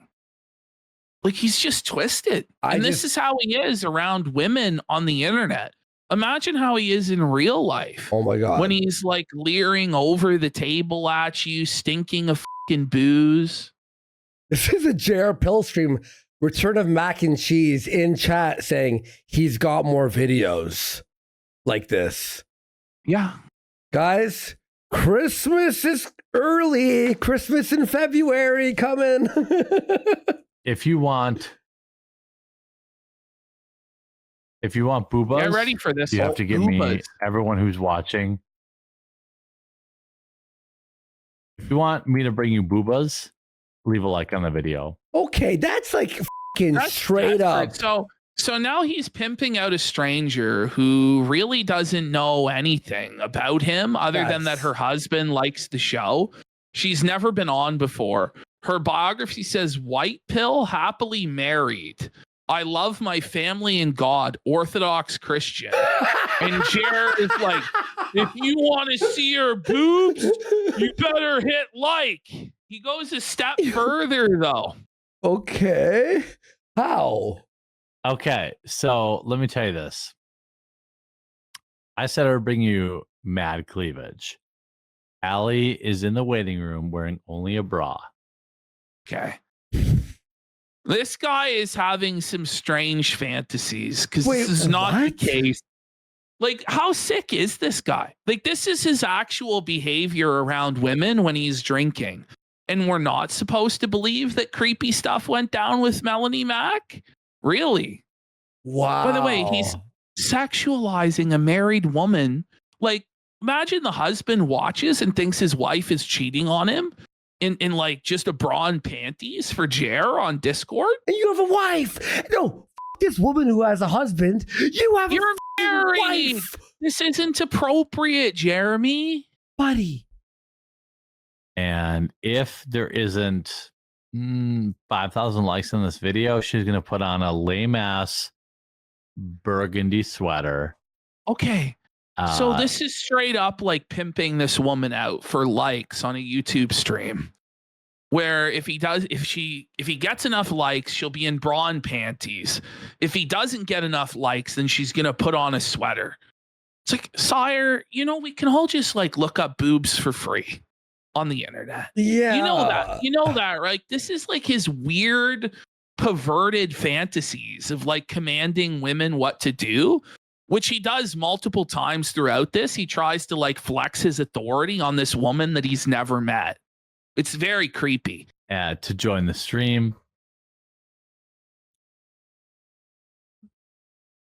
Like he's just twisted. This is how he is around women on the internet. Imagine how he is in real life. Oh my God. When he's like leering over the table at you, stinking of fucking booze. This is a JR Pillstream return of mac and cheese in chat saying he's got more videos like this. Yeah. Guys, Christmas is early. Christmas in February coming. If you want boobas, Get ready for this. you have to give me Boobas. everyone who's watching. If you want me to bring you boobas, leave a like on the video. Okay, that's like fucking That's straight up. desperate. So now he's pimping out a stranger who really doesn't know anything about him other than that Yes. her husband likes the show. She's never been on before. Her biography says white pill, happily married. I love my family and God, Orthodox Christian. And Jared is like, if you want to see her boobs, you better hit like. He goes a step further though. Okay. How? Okay, so let me tell you this. I said I would bring you mad cleavage. Allie is in the waiting room wearing only a bra. Okay. This guy is having some strange fantasies because Wait, this is not the what? case. Like, how sick is this guy? Like, this is his actual behavior around women when he's drinking. And we're not supposed to believe that creepy stuff went down with Melanie Mack? Really? Wow. By the way, he's sexualizing a married woman. Like, imagine the husband watches and thinks his wife is cheating on him in like just a bra and panties for Jer on Discord. And you have a wife. No, this woman who has a husband. You have You're a married. wife, This isn't appropriate, Jeremy. buddy. And if there isn't 5,000 likes on this video, she's going to put on a lame ass burgundy sweater. Okay. So this is straight up like pimping this woman out for likes on a YouTube stream. Where if he gets enough likes, she'll be in bra and panties. If he doesn't get enough likes, then she's gonna put on a sweater. It's like, sire, we can all just like look up boobs for free on the internet. Yeah. You know that, right? This is like his weird, perverted fantasies of like commanding women what to do, which he does multiple times throughout this. He tries to like flex his authority on this woman that he's never met. It's very creepy. To join the stream.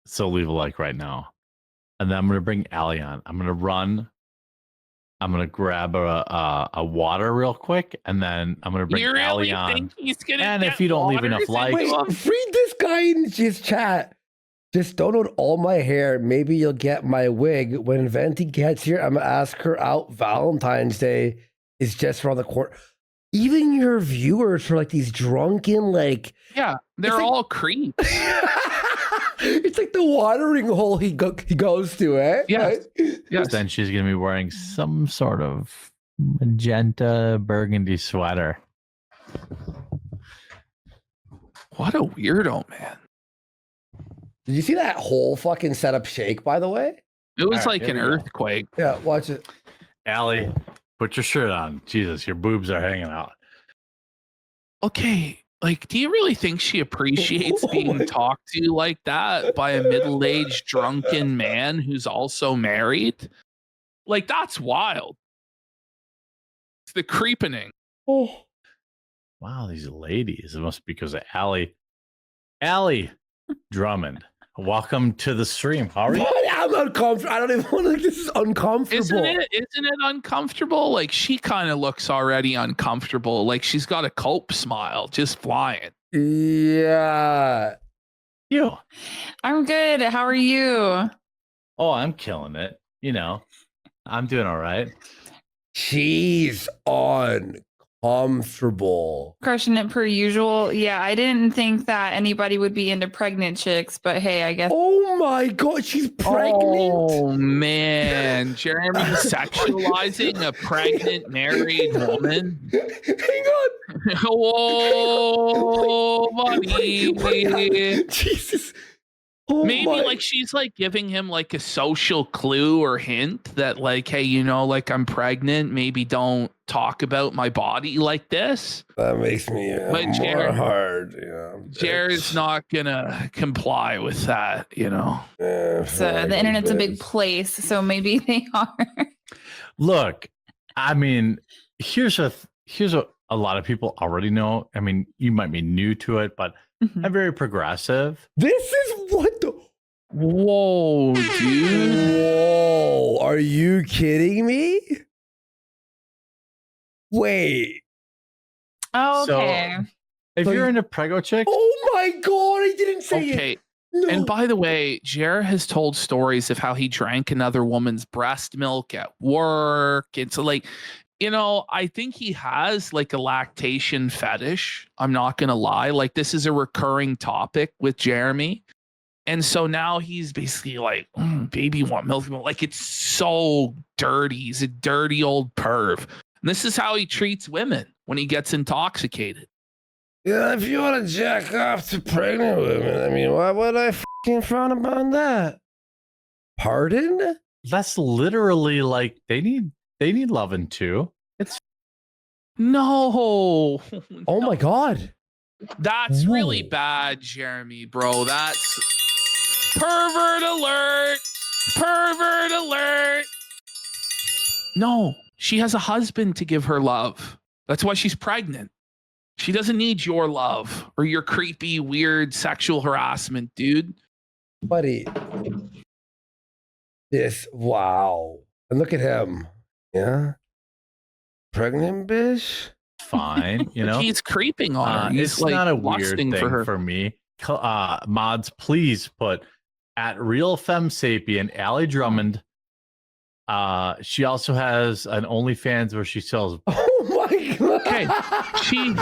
So leave a like right now. And then I'm going to bring Allie on. I'm going to run. I'm going to grab a water real quick. And then I'm going to bring You Allie really on. think he's gonna And get if you don't leave water enough to likes- Wait, go? read this guy in his chat. Just download all my hair. Maybe you'll get my wig. When Venti gets here, I'm going to ask her out. Valentine's Day is just around the corner. Even your viewers are like these drunken, like... Yeah, they're It's like- all creeps. It's like the watering hole he goes to, eh? Yes. Right? Yes. Then she's gonna be wearing some sort of magenta burgundy sweater. What a weirdo, man. Did you see that whole fucking setup shake, by the way? It was All right, like an here we go. earthquake. Yeah, watch it. Allie, put your shirt on. Jesus, your boobs are hanging out. Okay, like, do you really think she appreciates Oh being my- talked to like that by a middle-aged drunken man who's also married? Like, that's wild. It's the creepening. Oh. Wow, these ladies. It must be because of Allie Drummond. Welcome to the stream. How are you? What? I'm uncomfortable. I don't even want to. This is uncomfortable. Isn't it uncomfortable? Like, she kind of looks already uncomfortable. Like, she's got a cope smile just flying. Yeah. You. I'm good. How are you? Oh, I'm killing it. You know, I'm doing all right. She's uncomfortable. Crushing it per usual. Yeah, I didn't think that anybody would be into pregnant chicks, but hey, I guess. Oh my god, she's pregnant. Oh man, Jeremy sexualizing a pregnant married woman. Hang on. Whoa, buddy. Jesus. Oh Maybe my- like she's like giving him like a social clue or hint that like, hey, you know, like I'm pregnant. Maybe don't talk about my body like this. that makes me But more Jared- hard. Yeah, Jared's not gonna comply with that, you know. So the internet's a big place, so maybe they are. Look, I mean, here's what a lot of people already know. I mean, you might be new to it, but I'm very progressive. This is what the. Whoa, dude. Whoa! Are you kidding me? Wait. Oh, So- okay. If So you're you- into prego chicks, Oh my god! I didn't say it. Okay. No. And by the way, Jer has told stories of how he drank another woman's breast milk at work. And so, like, you know, I think he has like a lactation fetish. I'm not going to lie. Like, this is a recurring topic with Jeremy. And so now he's basically like, baby, want milk. Like, it's so dirty. He's a dirty old perv. And this is how he treats women when he gets intoxicated. Yeah, if you want to jack off to pregnant women, I mean, why would I fucking frown upon that? Pardon? that's literally like they need loving too. It's No. Oh my god. That's really Whoa. bad, Jeremy, bro. That's pervert alert. Pervert alert. No, she has a husband to give her love. That's why she's pregnant. She doesn't need your love or your creepy, weird sexual harassment, dude. Buddy. Wow. And look at him. Yeah. Pregnant bitch? fine, you know. He's creeping on her. He's It's like not a weird lusting thing for her. for me. Mods, please put at Real Femme Sapien, Allie Drummond. She also has an OnlyFans where she sells. Oh my god. Okay, she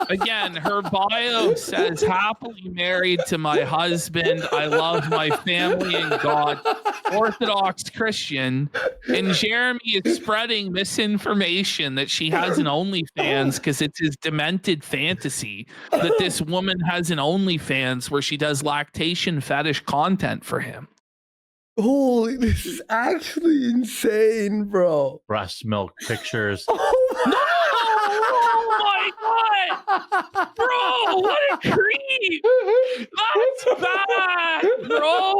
again, her bio says happily married to my husband. I love my family and God. Orthodox Christian. And Jeremy is spreading misinformation that she has an OnlyFans because it's his demented fantasy that this woman has an OnlyFans where she does lactation fetish content for him. Holy, this is actually insane, bro. Breast milk pictures. Oh my God! Bro, what a creep! That's bad, bro!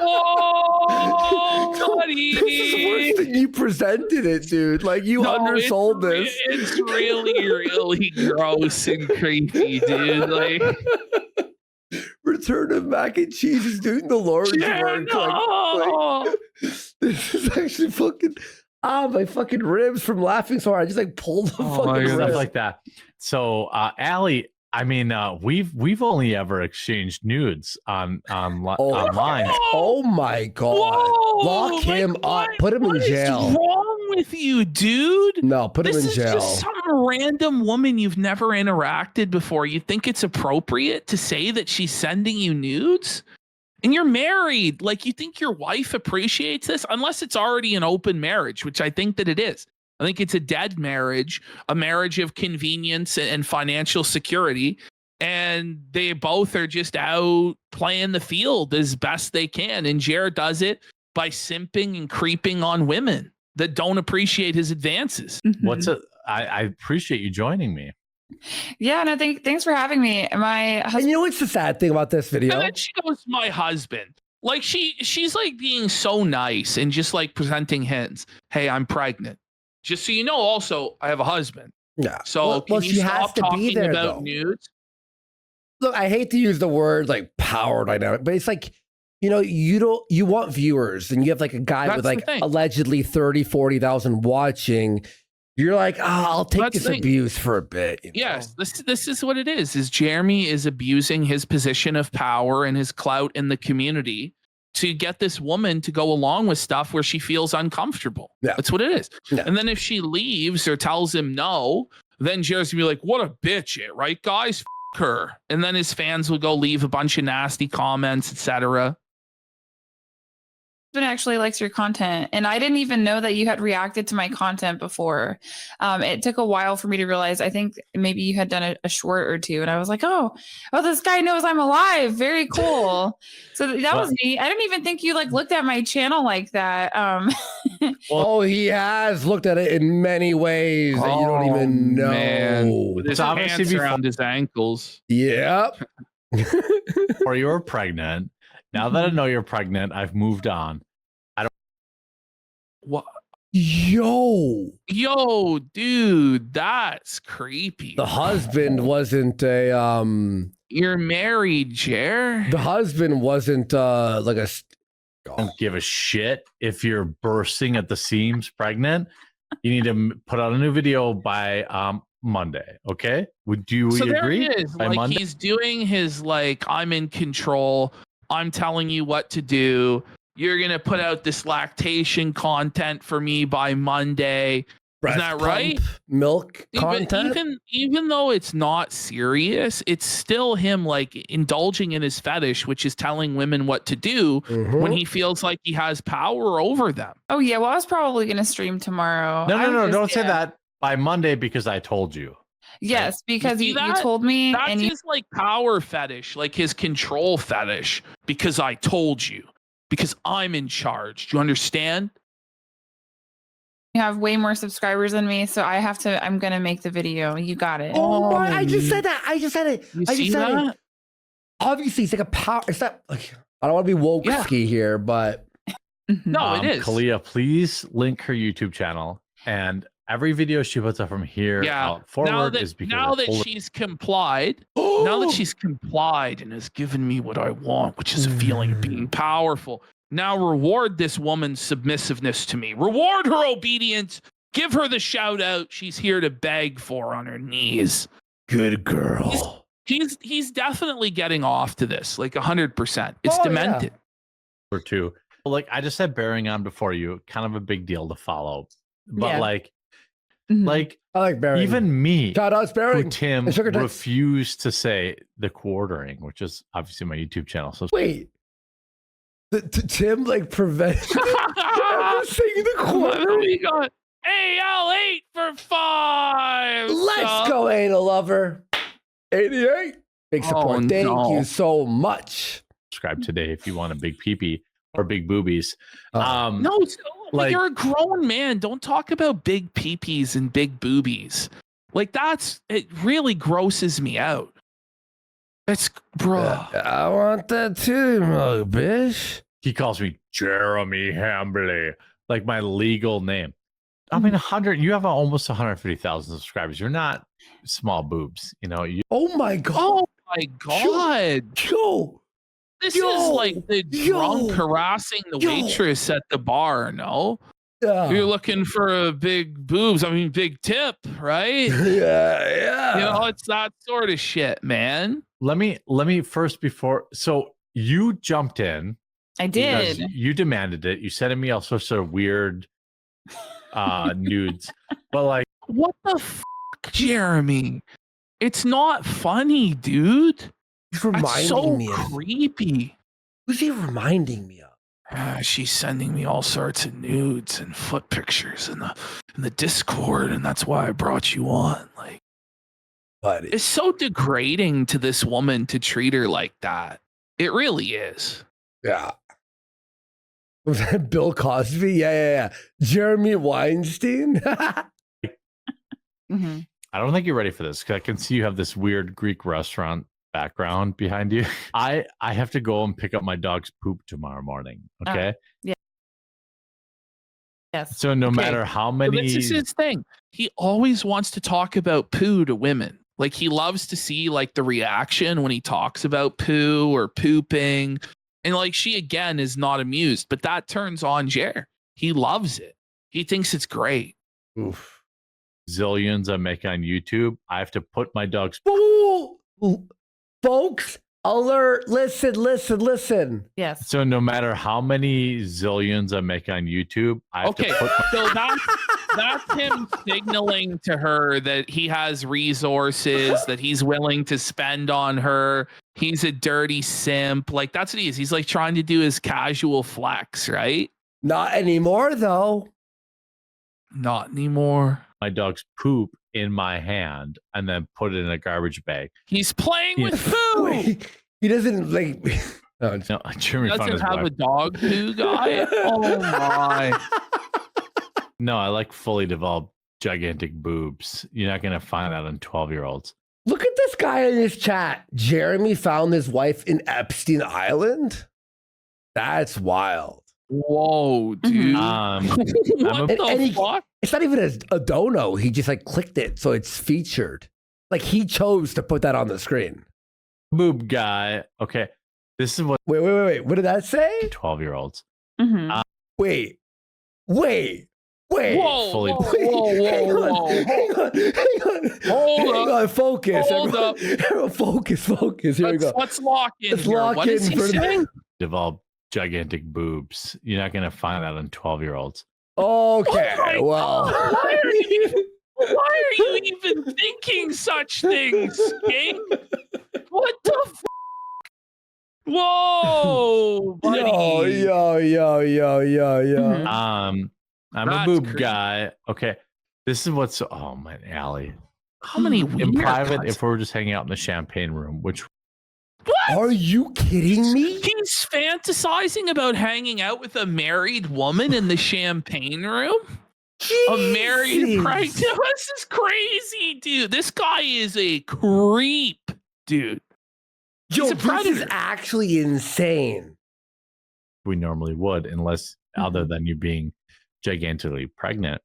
Whoa, buddy! This is worse than you presented it, dude. Like, you No, undersold this. It's really, really gross and creepy, dude. Like, Return of mac and cheese is doing the Lord's yeah, work. no. This is actually fucking my fucking ribs from laughing so hard. I just like pulled the Oh my fucking God. Stuff ribs. like that. So, Allie, I mean, we've only ever exchanged nudes online. Oh my god. Whoa, Lock like, him up. what- Put him in what is jail. wrong with you, dude? No, put him This in is jail. just something random woman you've never interacted before, you think it's appropriate to say that she's sending you nudes? And you're married. Like, you think your wife appreciates this? Unless it's already an open marriage, which I think that it is. I think it's a dead marriage, a marriage of convenience and financial security. And they both are just out playing the field as best they can. And Jared does it by simping and creeping on women that don't appreciate his advances. What's it? I appreciate you joining me. Yeah, no, thanks for having me. My And husband. you know what's the sad thing about this video? And then she goes, my husband. Like she's like being so nice and just like presenting hints. Hey, I'm pregnant. Just so you know, also, I have a husband. Yeah. So can you she has stop to be talking there, about though. nudes? Look, I hate to use the word like power dynamic, but it's like, you know, you want viewers and you have like a guy with That's the like thing. allegedly 30, 40,000 watching. You're like, oh, I'll take That's this the thing. abuse for a bit. you know? Yes, this is what it is Jeremy is abusing his position of power and his clout in the community to get this woman to go along with stuff where she feels uncomfortable. Yeah. That's what it is. Yeah. And then if she leaves or tells him no, then Jared's gonna be like, what a bitch, right, guys? F her. And then his fans will go leave a bunch of nasty comments, etc. Actually likes your content, and I didn't even know that you had reacted to my content before. It took a while for me to realize. I think maybe you had done a short or two, and I was like, oh, this guy knows I'm alive. Very cool. So that was neat. I didn't even think you like looked at my channel like that. Oh, he has looked at it in many ways that you don't even know. Man. With his It's obviously pants before- around his ankles. Yep. Or you were pregnant. Now that I know you're pregnant, I've moved on. What? Yo, Dude, that's creepy. the husband wasn't a You're married, Jer. the husband wasn't like a Don't give a shit if you're bursting at the seams pregnant. You need to put out a new video by Monday. Okay? Would you So there agree? he is. By Like Monday? he's doing his like, I'm in control. I'm telling you what to do. You're gonna put out this lactation content for me by Monday. breast that right? pump milk Even, content. even though it's not serious, it's still him like indulging in his fetish, which is telling women what to do Mhm. when he feels like he has power over them. Oh yeah, well I was probably gonna stream tomorrow. No, I'm don't just- say yeah. that by Monday because I told you. Yes, because see you that? told me, That's and you his like power fetish, like his control fetish, because I told you, because I'm in charge. Do you understand? have way more subscribers than me, so I'm gonna make the video. You got it. Oh my! I just said that. I just said it. You I see just said that? it. Obviously, it's like a power. It's not like I don't want to be woke Yeah. ski here, but Mhm. No, it is. Kalia, please link her YouTube channel. And every video she puts up from here Yeah. out forward Now that is because now I that told her- she's complied, now that she's complied and has given me what I want, which is a feeling of being powerful. Now reward this woman's submissiveness to me. Reward her obedience. Give her the shout out she's here to beg for on her knees. good girl. He's definitely getting off to this, like 100%. It's Oh, yeah. demented. or two. Like I just said, bearing on before you, kind of a big deal to follow. But Yeah. like Mhm. I like Barry. even me, shout outs, who Barry. Tim and sugar tits. refused to say the quartering, which is obviously my YouTube channel. So Wait, Tim like prevented ever saying the quarter. We got AL8 for 5. Let's go, anal lover. 88. Big support. Oh, Thank no. you so much. subscribe today if you want a big peepee or big boobies. Uh, No, like- you're a grown man. Don't talk about big peepees and big boobies. Like it really grosses me out. It's bruh. I want that too, mug, bitch. He calls me Jeremy Hambly, like my legal name. I mean, 100. You have almost 150,000 subscribers. You're not small boobs, you know. You, Oh my god. Oh my god. Yo. This Yo, is like the drunk yo, harassing the yo. waitress at the bar, no? Yeah. You're looking for a big boobs. I mean, big tip, right? yeah. You know, it's that sort of shit, man. let me first before. So you jumped in. I because did. You demanded it. You sent me all sorts of weird nudes, but like What the f Jeremy. It's not funny, dude. He's That's reminding so me of. creepy. Who's he reminding me of? She's sending me all sorts of nudes and foot pictures in the Discord, and that's why I brought you on. Like, Buddy. it's so degrading to this woman to treat her like that. It really is. Yeah. Was that Bill Cosby? Yeah. Jeremy Weinstein? Mhm. I don't think you're ready for this because I can see you have this weird Greek restaurant background behind you. I have to go and pick up my dog's poop tomorrow morning. Okay. Yes. So no Okay, matter how So many, this is his thing. He always wants to talk about poo to women. Like he loves to see like the reaction when he talks about poo or pooping. And like she again is not amused, but that turns on Jer. He loves it. He thinks it's great. Oof. zillions I make on YouTube, I have to put my dog's Ooh. Folks, alert. Listen. Yes. so no matter how many zillions I make on YouTube, I have Okay, to put so that's him signaling to her that he has resources that he's willing to spend on her. He's a dirty simp. Like that's what he is. He's like trying to do his casual flex, right? Not anymore, though. Not anymore. my dog's poop in my hand and then put it in a garbage bag. He's playing Yeah. with poo. Wait, he doesn't like. No, it's- No, Jeremy found Doesn't his have wife. a dog poo guy. Oh my. No, I like fully developed gigantic boobs. You're not gonna find that on 12-year-olds. Look at this guy in his chat. Jeremy found his wife in Epstein Island. That's wild. Whoa, dude. I'm what a- the and he- fuck? It's not even a dono. He just like clicked it, so it's featured. Like he chose to put that on the screen. boob guy. Okay, this is what Wait. What did that say? 12-year-olds. Mhm. Wait. Whoa, fully- whoa. Hang on. Hold Hang up. on, focus. Hold Everyone, focus. Here we go. Let's lock in. Let's here. lock What is in he for the- saying? Developed gigantic boobs. You're not gonna find that on 12-year-olds. Okay, Oh my well. God, why are you even thinking such things, King? What the f? Whoa, buddy. Yo. Mhm. I'm That's a boob crazy. guy. Okay, this is what's. Oh my, Allie. How many In weird private, guys? if we were just hanging out in the champagne room, which Are you kidding me? He's fantasizing about hanging out with a married woman in the champagne room? A married Jesus. pregnant? This is crazy, dude. This guy is a creep, dude. Yo, He's a this is predator. actually insane. we normally would, unless other than you being gigantically pregnant.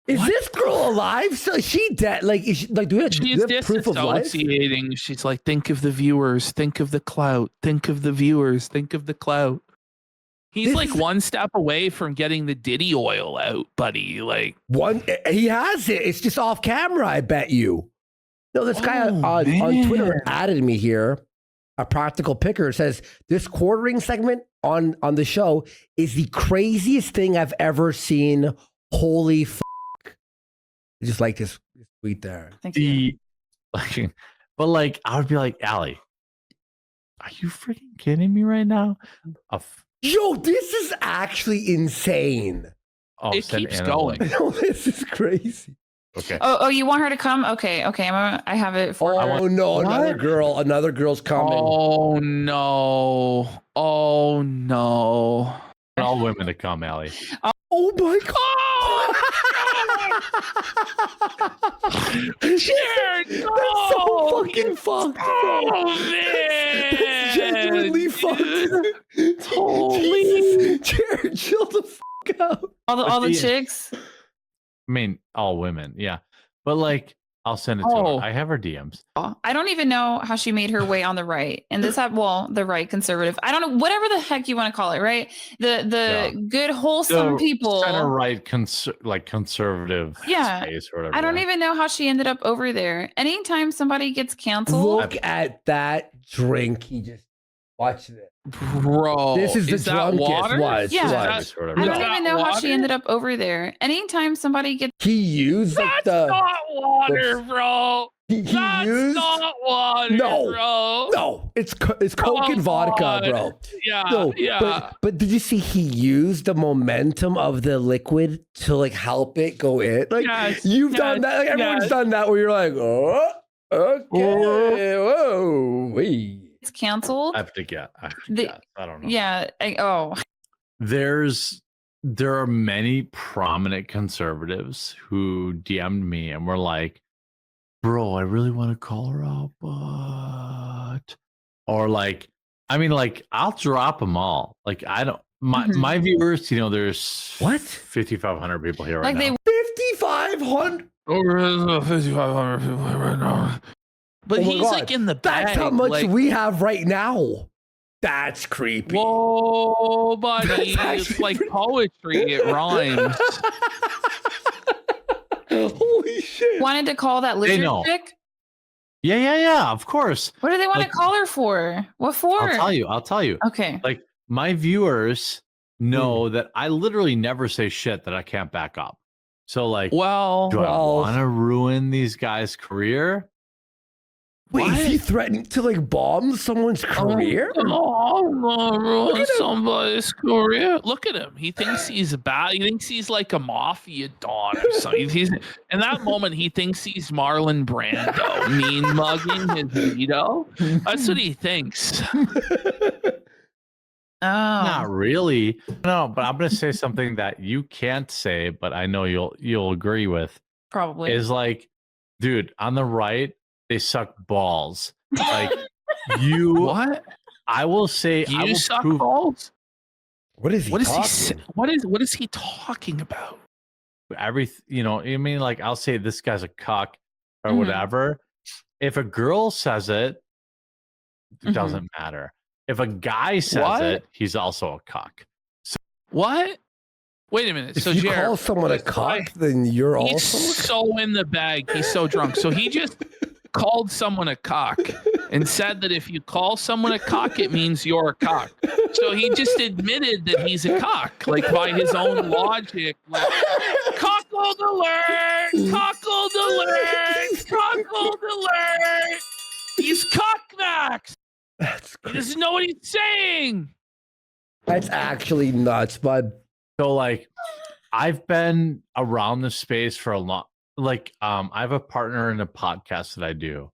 Is What this girl alive? So is she dead? Like, is she, like, do we have, She's proof of life? disassociating. She's like, think of the viewers, think of the clout, think of the viewers, think of the clout. He's This like is- one step away from getting the Diddy oil out, buddy. Like, He has it. It's just off camera, I bet you. No, this guy Oh, on Twitter man. added me here. A practical picker says this quartering segment on the show is the craziest thing I've ever seen. Holy f! I just like this tweet there. Thank you. But like, I would be like, Allie, are you freaking kidding me right now? Yo, this is actually insane. It send keeps Anna going. the link. No, this is crazy. Okay. Oh, you want her to come? Okay. I have it for her. Oh no, another What? girl's coming. Oh no. Oh no. All women to come, Allie. Oh my god! Jared, That's no! so fucking fucked. Oh bro. man. That's genuinely fucked. Holy- Jesus. Jared, chill the fuck out. all the the- chicks. I mean, all women, yeah. But like, I'll send it to Oh. her. I have her DMs. I don't even know how she made her way on the right. And this had the right conservative. I don't know, whatever the heck you want to call it, right? The Yeah. good wholesome people. Center right, conservative Yeah. space or whatever. I don't yeah. even know how she ended up over there. Anytime somebody gets canceled, Look at that drink. He just watch this. Bro, This is the that drunkest water? one. Yeah. What? Or I whatever. don't even know how she ended up over there. Anytime somebody gets He used like That's the. not water, bro. He That's used. not water, No. bro. No, it's Coke and Come vodka, on. bro. Yeah, No, yeah. but did you see he used the momentum of the liquid to like help it go in? Like Yes, you've done yes, that. Like everyone's yes. done that where you're like, oh, okay, whoa, wee. canceled, I have to guess. The- I don't know. yeah. There are many prominent conservatives who DM'd me and were like, bro, I really want to call her out, but or like, I mean, like, I'll drop them all. Like, I don't my viewers, you know, there's What? 5,500 people here right Like now. they 5,500. Over 5,500 people right now. But Oh my he's God. like in the bag. That's how much like, we have right now. That's creepy. Whoa, buddy. That's actually It's like pretty- poetry. It rhymes. Holy shit. wanted to call that lizard know. chick. Yeah, of course. What do they want Like- to call her for? What for? I'll tell you. Okay. Like, my viewers know that I literally never say shit that I can't back up. So, like, Well, do I well- want to ruin these guys' career? Wait, What? is he threatening to like bomb someone's career? Oh, I'm gonna ruin Look at him. somebody's career. Look at him. He thinks he's bad. He thinks he's like a mafia don or something. He's in that moment. He thinks he's Marlon Brando, mean mugging his veto. That's what he thinks. Oh. Not really. No, but I'm going to say something that you can't say, but I know you'll agree with. Probably. Is like, dude, on the right, they suck balls. Like you, What? I will say, I You will suck prove balls? What is he What is he? talking? Say, what is he talking about? you know, I mean, like, I'll say this guy's a cuck or Mhm. whatever. If a girl says it, it Mhm. doesn't matter. If a guy says What? it, he's also a cuck. What? Wait a minute. If So you Jared, call someone a this guy- cock, then you're He's also a cock. so in the bag. He's so drunk. So he just called someone a cock and said that if you call someone a cock, it means you're a cock. So he just admitted that he's a cock, like by his own logic. Like, cockled alert! Cockled alert! Cockled alert! He's cockmax. That's He crazy. doesn't know what he's saying. That's actually nuts, bud. So like I've been around the space for a long I have a partner in a podcast that I do.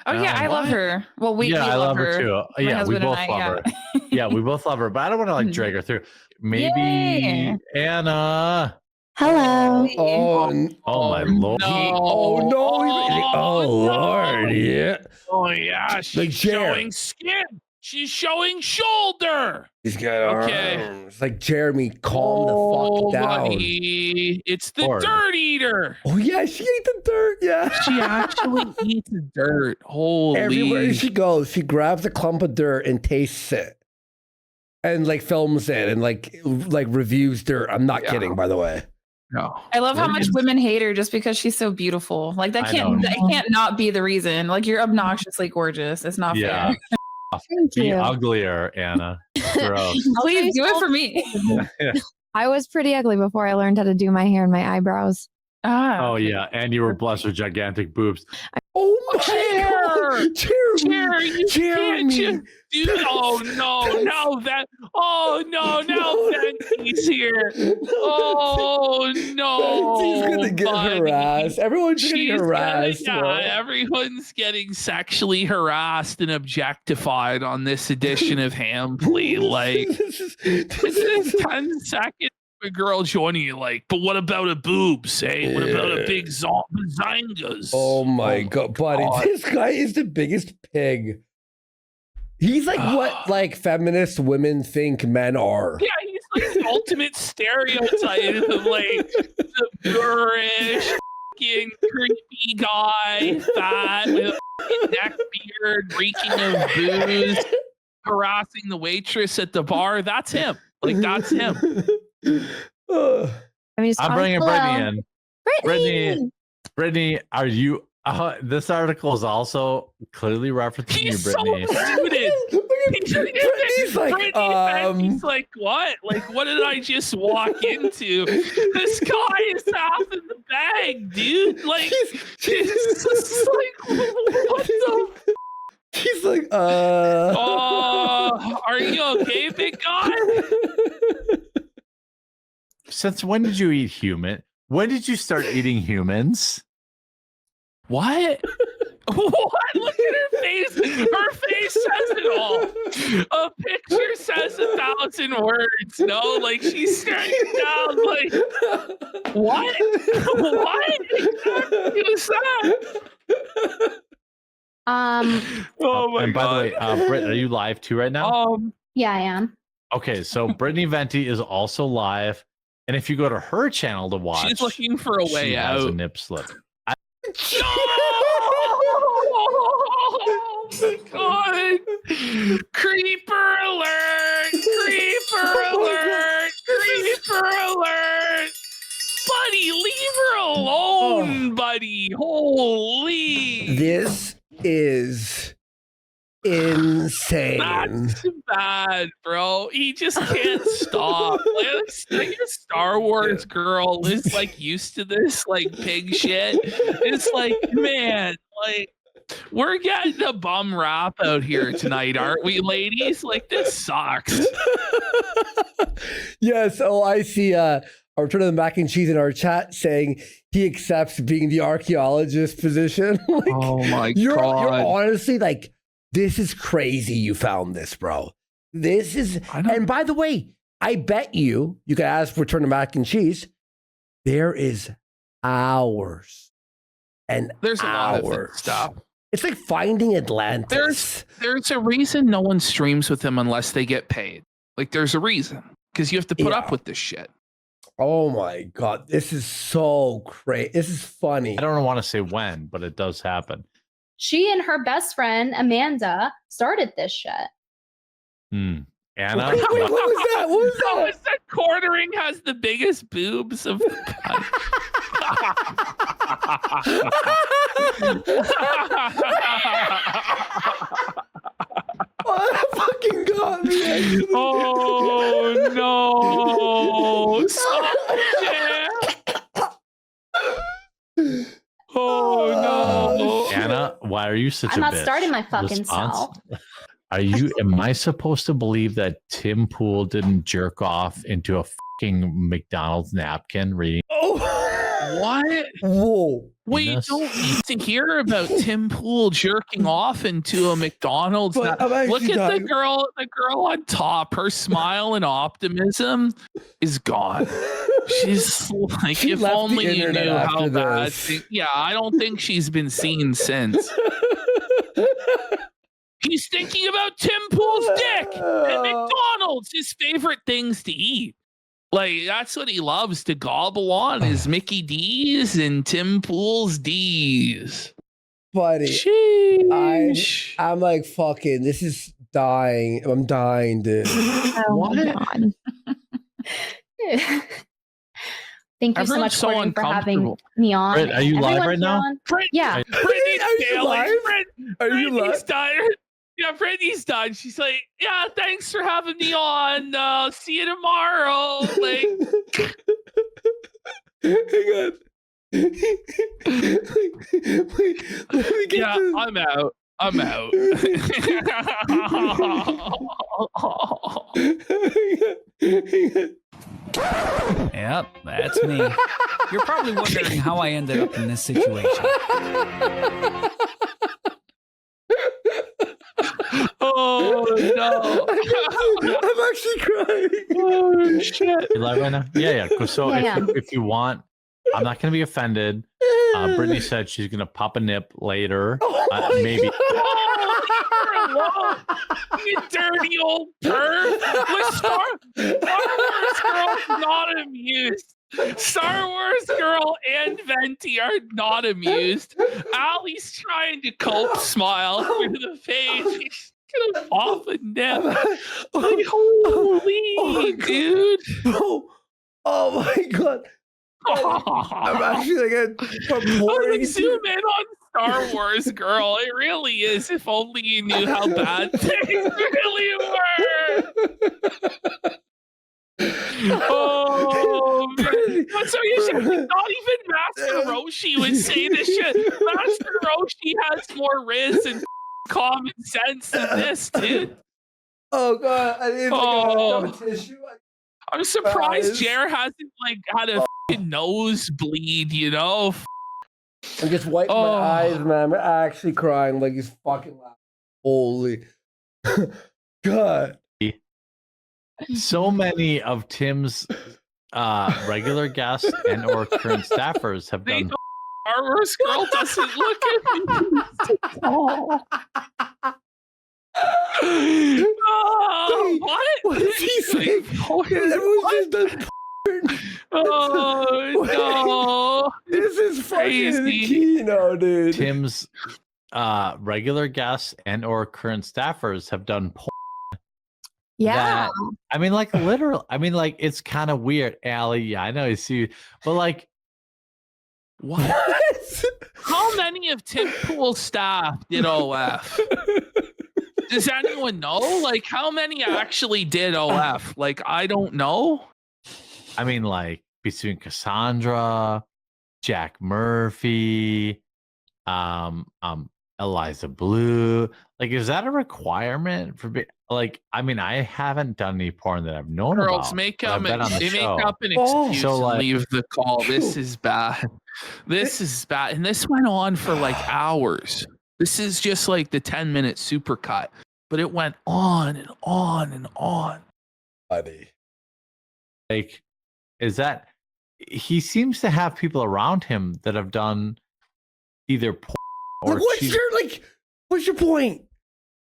Oh yeah, I love What? her. Well, we I love her her. too. My Yeah, we husband and both I, love yeah. her. Yeah, we both love her, but I don't want to like drag her through. Maybe Yay. Anna. Hello. Oh my lord. No. Oh no! Oh Lord! Yeah. Oh yeah, she's Like Jared. showing skin. She's showing shoulder. He's got Okay. arms. Like Jeremy, calm the fuck down. Buddy. It's the Lord. dirt eater. Oh yeah, she ate the dirt. Yeah. She actually eats dirt. Holy. Everywhere she goes, she grabs a clump of dirt and tastes it, and like films it and like reviews dirt. I'm not Yeah. kidding, by the way. No. I love how much Women- women hate her just because she's so beautiful. Like that I can't know. that can't not be the reason. Like you're obnoxiously gorgeous. It's not Yeah. fair. Thank Be you. uglier, Anna. Gross. Please do it for me. I was pretty ugly before I learned how to do my hair and my eyebrows. Oh yeah, and you were blessed with gigantic boobs. Oh my Chair! God, Jeremy, Jerry, you can't just do. Oh no! Now that. Oh no! Now Betsy's here. Oh no! Betsy's gonna get buddy. harassed. Everyone's getting She's harassed. Getting, bro. everyone's getting sexually harassed and objectified on this edition of Hambly. Like, This this is 10 seconds. A girl joining you, like, but what about a boobs? Hey, what about a big zangas? Oh my God, buddy. God. This guy is the biggest pig. He's like what like feminist women think men are. Yeah, he's like the ultimate stereotype of like the boorish, fucking creepy guy, fat with a fucking neck beard, reeking of booze, harassing the waitress at the bar. That's him. Like that's him. Uh, I mean, just I'm bringing hello. Brittany in. Brittany. Brittany, are you? This article is also clearly referencing He's you, so Brittany. suited. Look Brittany's like, Brittany's like, what? Like, what did I just walk into? This guy is half in the bag, dude. Like, it's just like, what the? She's like, are you okay, big guy? Since when did you eat human? When did you start eating humans? What? What? Look at her face. Her face says it all. A picture says 1,000 words. No, like she's staring down. Like what? What exactly was that? Oh my and by god. the way, Britt, are you live too right now? Yeah, I am. Okay, so Brittany Venti is also live, and if you go to her channel to watch, She's looking for a way she out. has a nip slip. Oh my god! Creeper alert! Creeper alert! Creeper alert! Buddy, leave her alone, buddy. Holy! this is insane. That's bad, bro. He just can't stop. Like a Star Wars girl is like used to this like pig shit. It's like, man, like we're getting a bum rap out here tonight, aren't we, ladies? Like this sucks. Yes. Oh, I see. A return of the mac and cheese in our chat saying he accepts being the archaeologist position. Like, Oh my you're god. honestly like, this is crazy. You found this, bro. This is. I don't- And by the way, I bet you can ask for return of mac and cheese. There is hours and There's a lot of hours. stuff. It's like finding Atlantis. There's a reason no one streams with him unless they get paid. Like there's a reason. Because you have to put Yeah. up with this shit. Oh my god, this is so crazy. This is funny. I don't want to say when, but it does happen. She and her best friend Amanda started this shit. Anna, Wait, what was that? What was No, that? it's that quartering has the biggest boobs of the bunch. Oh, that fucking got me. actually. Oh no! Stop it. Oh no! Anna, why are you such I'm a not bitch? starting my fucking Response? self. Am I supposed to believe that Tim Pool didn't jerk off into a fucking McDonald's napkin reading? Oh. What? Whoa. We Yes. don't need to hear about Tim Pool jerking off into a McDonald's. But I'm actually Look at dying. the girl on top. Her smile and optimism is gone. She's like, She if left the only you internet knew how after bad. this. Yeah, I don't think she's been seen since. He's thinking about Tim Pool's dick and McDonald's, his favorite things to eat. Like that's what he loves to gobble on is Mickey D's and Tim Pool's D's. Buddy, Sheesh. I'm like, fucking, this is dying. I'm dying, dude. Oh my god. Thank you so Everyone's much, so Gordon, for having uncomfortable. me on. Britt, are you live Everyone's right now? on. Brit- Yeah. Brittany's Are you failing. live? Are you Brittany's live? done. Yeah, Brittany's done. She's like, yeah, thanks for having me on. See you tomorrow. Like, Hang on. Wait, let me get yeah, this. I'm out. I'm out. Hang on. Yep, that's me. You're probably wondering how I ended up in this situation. Oh no! I'm actually crying. Oh shit! You live right now? Yeah. So Yeah. if you want, I'm not going to be offended. Brittany said she's going to pop a nip later. Oh my Maybe. Oh, you dirty old perv! Like Star Wars girl's not amused. Star Wars girl and Venti are not amused. Allie's trying to cope smile through the face. She's gonna pop a nip. Like, holy dude! Bro. Oh my god. I'm actually like I'm purporting like, zoom in on Star Wars girl. It really is. If only you knew how bad things really were. Oh, man. So you said not even Master Roshi would say this shit. Master Roshi has more riz and common sense than this, dude. Oh god, I didn't Oh. no tissue. I'm surprised Jer hasn't like had a fucking nosebleed, you know? I'm just wiping my eyes, man. I'm actually crying like he's fucking loud. Holy god. So many of Tim's regular guests and or current staffers have done. Star Wars girl doesn't look at me. Oh, what did he say? Oh no! This is fucking Crazy. Kino, dude. Tim's regular guests and or current staffers have done porn. Yeah. That, I mean, like literal. I mean, like it's kind of weird, Allie. Yeah, I know you see, but like, What? How many of Tim Pool's staff did OF? Does anyone know? Like, how many actually did OF? Like, I don't know. I mean, like between Cassandra, Jack Murphy, Eliza Blue. Like, is that a requirement for? Like, I mean, I haven't done any porn that I've known Girls, about. make but I've up been on the they make show. up an excuse So, and like- leave the call. This is bad. This is bad. And this went on for like hours. This is just like the 10-minute supercut. But it went on and on and on. Buddy. Like, is that he seems to have people around him that have done either porn or what's your point?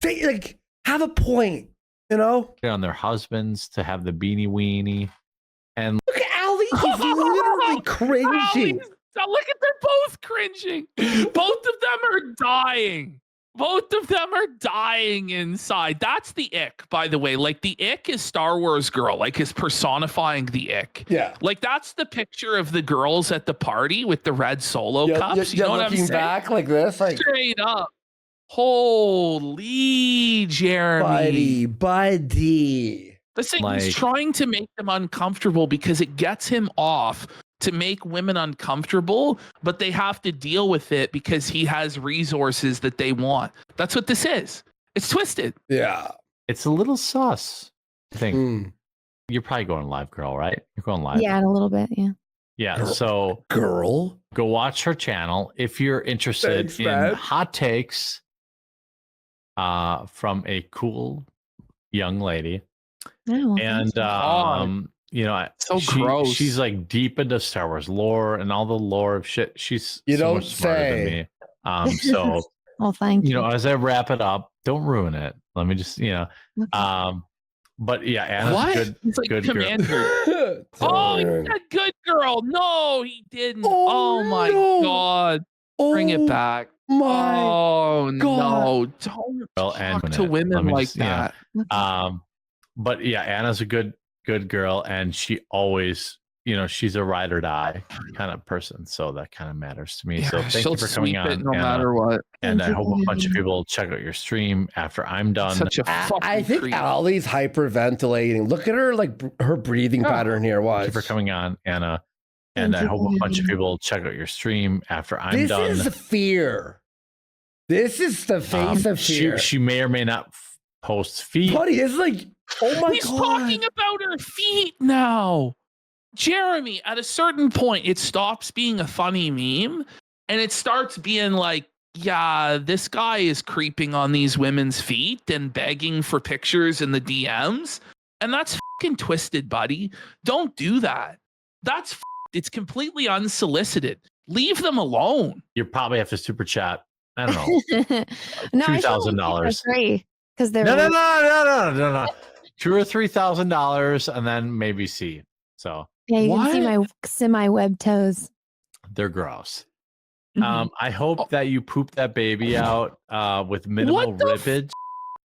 Say, like, have a point, you know? cheated on their husbands to have the beanie weenie. And Look at Ali. He's literally cringing. Look at them both cringing. Both of them are dying. Both of them are dying inside. That's the ick, by the way. Like, the ick is Star Wars girl, like, is personifying the ick. Yeah. Like, that's the picture of the girls at the party with the red solo cups. You know what I'm looking saying? back like this, like, Straight up. Holy Jeremy. buddy. The thing Like- he's trying to make them uncomfortable because it gets him off to make women uncomfortable, but they have to deal with it because he has resources that they want. That's what this is. It's twisted. Yeah. it's a little sus. I think Mm. you're probably going live, girl, right? You're going live. Yeah, in a little bit. Yeah. Yeah. Girl. So Girl. go watch her channel if you're interested Thanks, in man. hot takes from a cool young lady. Oh, And you know, So gross. she's like deep into Star Wars lore and all the lore of shit. She's You so don't much smarter than say. me. So well, thank you know, as I wrap it up, don't ruin it. Let me just, you know, Okay. but yeah, Anna's What? good. He's like good girl. commander. Oh, he Turn. said good girl. No, he didn't. Oh, Oh, my no. God. Bring it Oh, back. My. Oh, no. God. Don't Girl talk and to Let women me like just, you know, that. But yeah, Anna's a good girl, and she always, you know, she's a ride or die kind of person, so that kind of matters to me. So Yeah, thank she'll you for coming sweep it on, no Anna, matter what. and Thank I you hope for a bunch of having me. people check out your stream after I'm done. Such a fucking I think creep. Ali's hyperventilating. Look at her, like her breathing pattern here. Thank Watch. you for coming on, Anna, and Thank I you hope for a bunch of having me. people check out your stream after I'm This done. is fear. This is the face of fear. She may or may not post feed. Buddy, it's like, oh my He's god. talking about her feet now. Jeremy, at a certain point, it stops being a funny meme and it starts being like, yeah, this guy is creeping on these women's feet and begging for pictures in the DMs. And that's fucking twisted, buddy. Don't do that. That's it's completely unsolicited. Leave them alone. You probably have to super chat. I don't know. No, I $2,000. Free because they're No. $2,000 or $3,000, and then maybe see. So yeah. You can see What? my semi-web toes. they're gross. Mhm. I hope that you poop that baby out with minimal What the ribbage.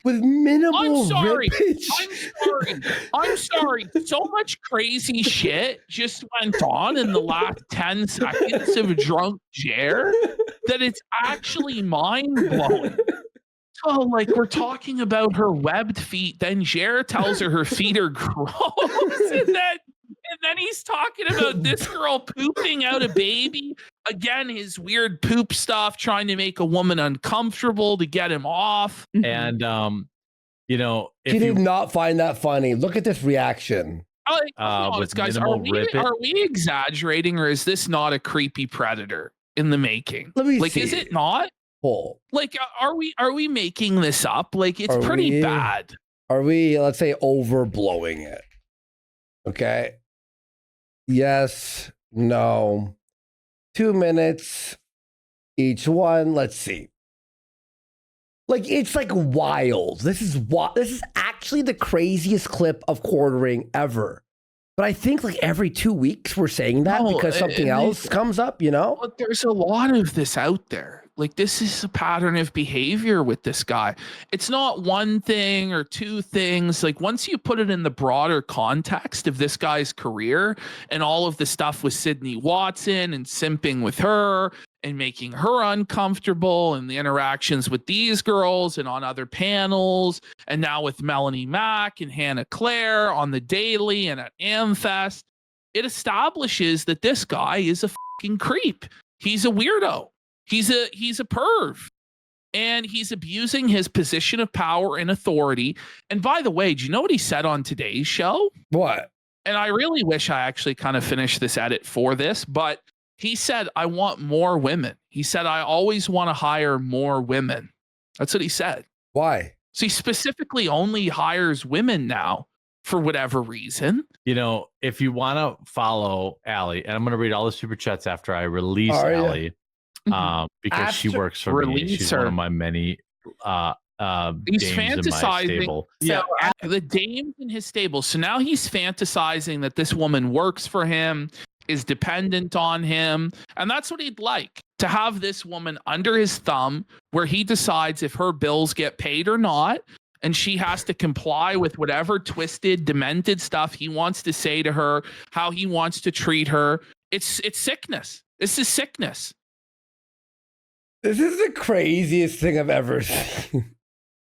With minimal I'm sorry. rippage. I'm sorry. So much crazy shit just went on in the last 10 seconds of drunk Jer. that it's actually mind blowing. So, like, we're talking about her webbed feet. Then Jer tells her feet are gross. And then he's talking about this girl pooping out a baby. Again, his weird poop stuff, trying to make a woman uncomfortable to get him off. And, you know, She did not find that funny. Look at this reaction. Honest, guys, are we exaggerating, or is this not a creepy predator in the making? Let me like, see. is it not? Oh. Like, are we making this up? Like, it's Are pretty we- bad. Are we, let's say, overblowing it? Okay. Yes, no. 2 minutes each one. Let's see. Like, it's like wild. This is actually the craziest clip of quartering ever. But I think like every 2 weeks we're saying that because something else comes up, you know? But there's a lot of this out there. Like, this is a pattern of behavior with this guy. It's not one thing or two things. Like, once you put it in the broader context of this guy's career and all of the stuff with Sydney Watson and simping with her and making her uncomfortable and the interactions with these girls and on other panels, and now with Melanie Mack and Hannah Claire on the Daily and at Amfest, it establishes that this guy is a fucking creep. He's a weirdo. He's a perv, and he's abusing his position of power and authority. And by the way, do you know what he said on today's show? What? And I really wish I actually kind of finished this edit for this, but he said, I want more women. He said, I always want to hire more women. That's what he said. Why? So he specifically only hires women now for whatever reason. You know, if you want to follow Allie, and I'm going to read all the super chats after I release Allie. Because she works for me. She's one of my many he's dames fantasizing. in my stable. So, the dames in his stable. So now he's fantasizing that this woman works for him, is dependent on him, and that's what he'd like, to have this woman under his thumb, where he decides if her bills get paid or not, and she has to comply with whatever twisted, demented stuff he wants to say to her, how he wants to treat her. It's sickness. This is sickness. This is the craziest thing I've ever seen.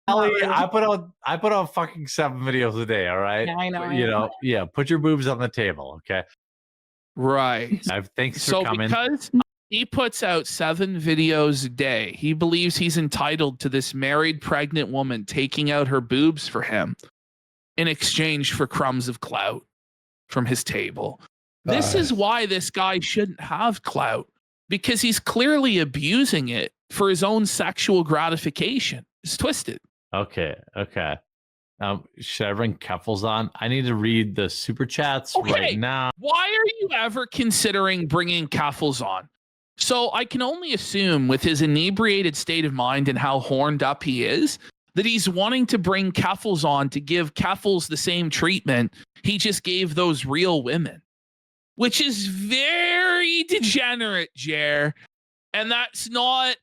Allie, I put on fucking 7 videos a day, all right? Yeah, I know. You know, yeah, put your boobs on the table, okay? Right. Thanks for coming. Because he puts out 7 videos a day, he believes he's entitled to this married pregnant woman taking out her boobs for him in exchange for crumbs of clout from his table. This is why this guy shouldn't have clout, because he's clearly abusing it for his own sexual gratification. It's twisted. Okay. Should I bring Keffels on? I need to read the super chats right now. Why are you ever considering bringing Keffels on? So I can only assume, with his inebriated state of mind and how horned up he is, that he's wanting to bring Keffels on to give Keffels the same treatment he just gave those real women, which is very degenerate, Jer. And that's not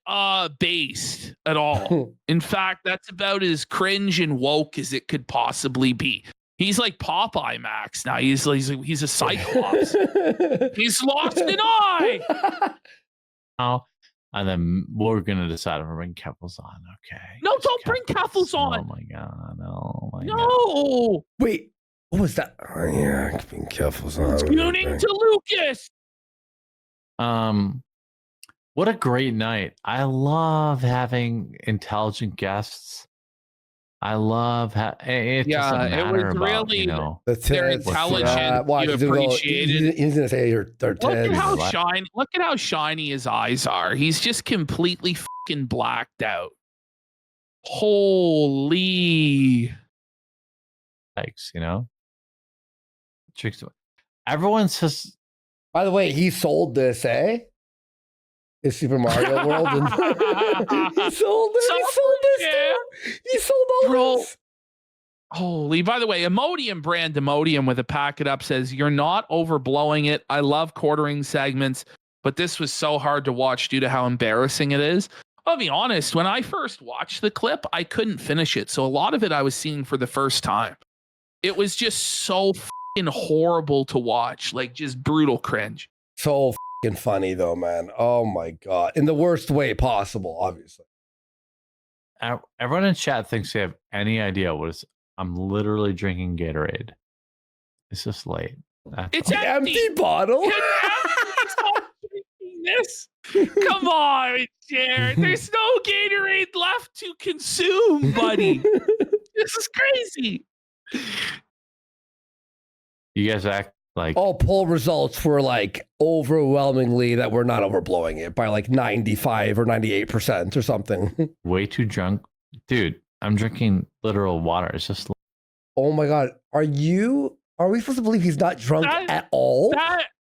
based at all. In fact, that's about as cringe and woke as it could possibly be. He's like Popeye Max now. He's a cyclops. He's lost an eye. And then we're gonna decide if we bring Keffels on. Okay. No, don't bring Keffels on. Oh my god. Oh my god. No. Wait, what was that? Oh yeah, being careful. Tuning to Lucas. What a great night. I love having intelligent guests. I love it. Yeah, doesn't matter it was about, really you know, they're intelligent. You appreciate it. He's gonna say your Look at how shiny his eyes are. He's just completely fucking blacked out. Holy. Thanks, you know. Everyone says. By the way, he sold this, eh? His Super Mario World. And he sold this. He sold all this. Holy, by the way, Imodium with a pack it up says, you're not overblowing it. I love quartering segments, but this was so hard to watch due to how embarrassing it is. I'll be honest, when I first watched the clip, I couldn't finish it. So a lot of it I was seeing for the first time. It was just so fucking horrible to watch, like just brutal cringe. So fucking funny though, man. Oh my god, in the worst way possible, obviously. Everyone in chat thinks they have any idea what is. I'm literally drinking Gatorade. It's just late. It's An empty bottle. It's not drinking this. Come on, Jared. There's no Gatorade left to consume, buddy. This is crazy. You guys act like All poll results were like overwhelmingly that we're not overblowing it by like 95 or 98% or something. way too drunk. Dude, I'm drinking literal water. It's just Oh my god, are we supposed to believe he's not drunk at all?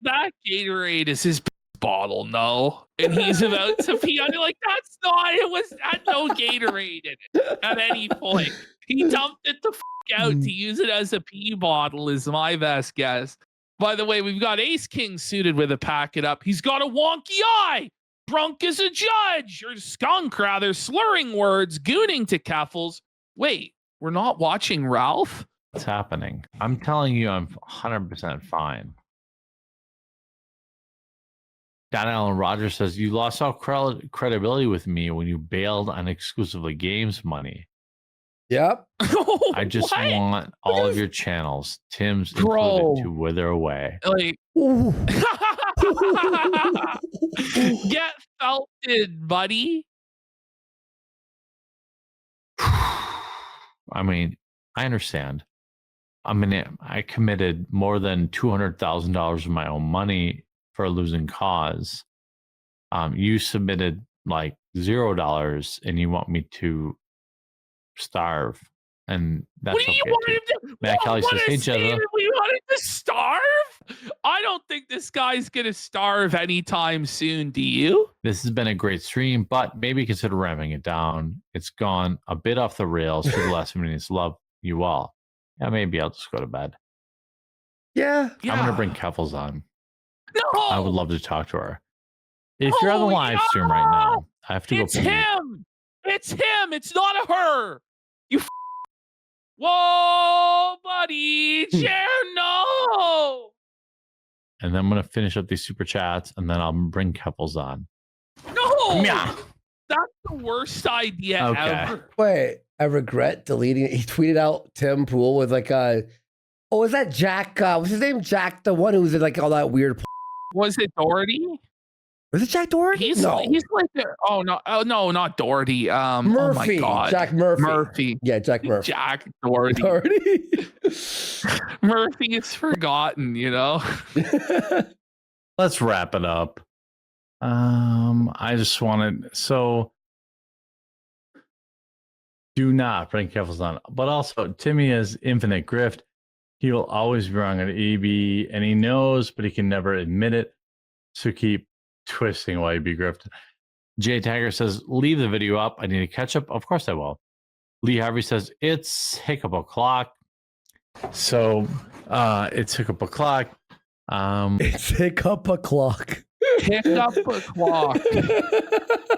That Gatorade is his bottle, no. And he's about to pee on it. Like, that's not, it was had no Gatorade in it at any point. He dumped it the out to use it as a pee bottle, is my best guess. By the way, we've got Ace King suited with a pack it up. He's got a wonky eye. Drunk as a judge, or skunk rather, slurring words, gooning to Keffels. Wait, we're not watching Ralph? what's happening. I'm telling you, I'm 100% fine. Don Allen Rogers says, you lost all credibility with me when you bailed on exclusively games money. Yep. I just want all of your channels, Tim's Bro. included, to wither away. Like, get felted, buddy. I mean, I understand. I mean, I committed more than $200,000 of my own money for a losing cause. You submitted like $0 and you want me to starve. And that's What do you okay want too. him to? Matt Kelly says, hey, Jezza. We want him to starve? I don't think this guy's going to starve anytime soon. Do you? This has been a great stream, but maybe consider ramming it down. It's gone a bit off the rails for the last few minutes. Love you all. Yeah, maybe I'll just go to bed. Yeah. I'm going to bring Keffels on. No. I would love to talk to her. If you're on the live stream right now, I have to go. It's him. It's him. It's not a her. You. Whoa, buddy. Chair, no. And then I'm going to finish up these super chats, and then I'll bring Keffels on. No. Yeah. That's the worst idea ever. Wait, I regret deleting it. He tweeted out Tim Pool with like a, oh, is that Jack? What's his name? Jack, the one who was in like all that weird. Was it Doherty? Was it Jack Doherty? He's like there. Oh no, not Doherty. Murphy. Oh my God. Jack Murphy. Murphy. Yeah, Jack Murphy. Jack Doherty. Murphy is forgotten, you know. Let's wrap it up. I just wanted do not bring Keffels on. But also, Timmy has infinite grift. He will always be wrong at EB, and he knows, but he can never admit it. So keep twisting while you be grifted. Jay Tiger says, leave the video up. I need to catch up. Of course I will. Lee Harvey says, it's hiccup o'clock. So it's hiccup o'clock. It's hiccup o'clock. Hiccup o'clock.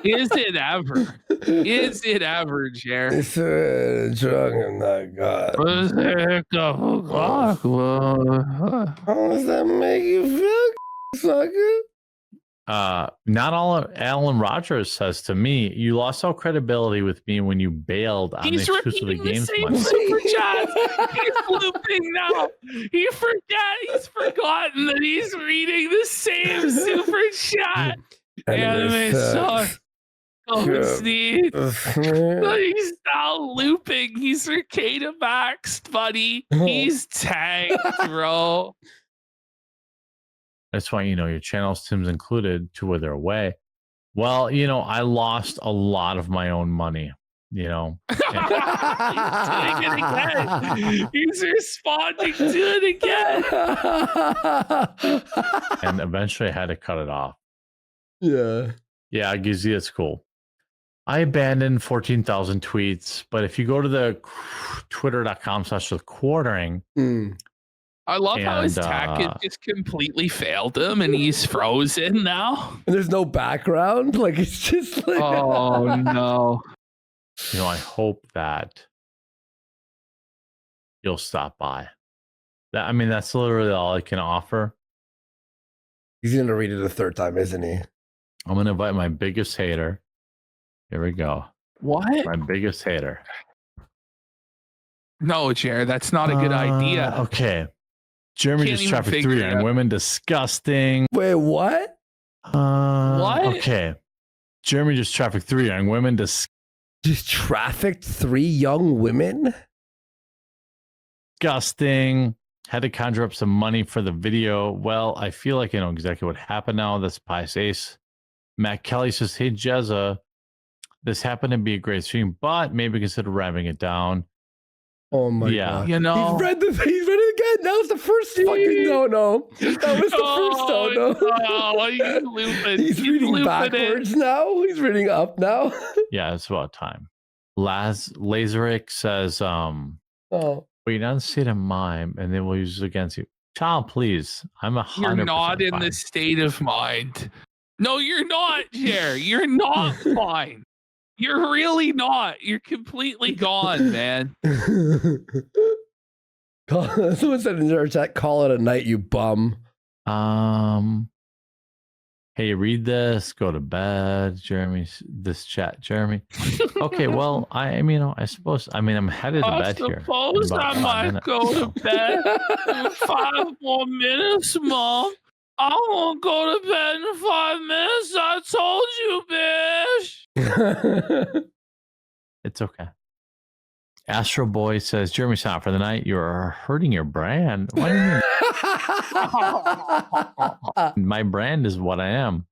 Is it ever? Is it ever, Jared? It's drunk and not God. Was hiccup o'clock? How does that make you feel, sucker? Not all Alan Rogers says to me, you lost all credibility with me when you bailed on the exclusively games money. Super chats. He's looping now. He's forgotten that he's reading the same super chat. Anime sucks. Oh, Steve. He's now looping. He's Arcada maxed, buddy. He's tanked, bro. That's why, your channels, Tim's included, to wither away. Well, I lost a lot of my own money, He's doing it again. He's responding to it again. And eventually I had to cut it off. Yeah. Yeah, Gizzy, it's cool. I abandoned 14,000 tweets, but if you go to the twitter.com/quartering, I love how his tech just completely failed him and he's frozen now. And there's no background. Like, it's just like. Oh, no. I hope that you'll stop by. That's literally all I can offer. He's gonna read it a third time, isn't he? I'm gonna invite my biggest hater. Here we go. What? My biggest hater. No, Jared, that's not a good idea. Okay. Jeremy Can't just even traffic figure 3 it on out. women. Disgusting. Wait, what? What? Okay. Jeremy just traffic 3 on women. Just trafficked 3 young women? Disgusting. Had to conjure up some money for the video. Well, I feel like I know exactly what happened now. That's Pies Ace. Matt Kelly says, hey, Jezza, this happened to be a great stream, but maybe consider wrapping it down. Oh my god. You know, He's read it again. That was the first fucking no. That was the first no. He's looping. He's reading looping backwards now. He's reading up now. Yeah, it's about time. Laseric says, Oh. wait, unstate a mime, and then we'll use it against you. Child, please. I'm 100% You're not in fine. this state of mind. No, you're not, Jer. You're not fine. You're really not. You're completely gone, man. Someone said in our chat, call it a night, you bum. Hey, read this. Go to bed, Jeremy. This chat, Jeremy. Okay, well, I suppose. I'm headed to bed here. Suppose in about I 5 might minutes. go to bed in 5 more minutes, Mom. I won't go to bed in 5 minutes. I told you, bitch. It's okay. Astro Boy says, Jeremy, stop for the night. You're hurting your brand. What do you mean? My brand is what I am.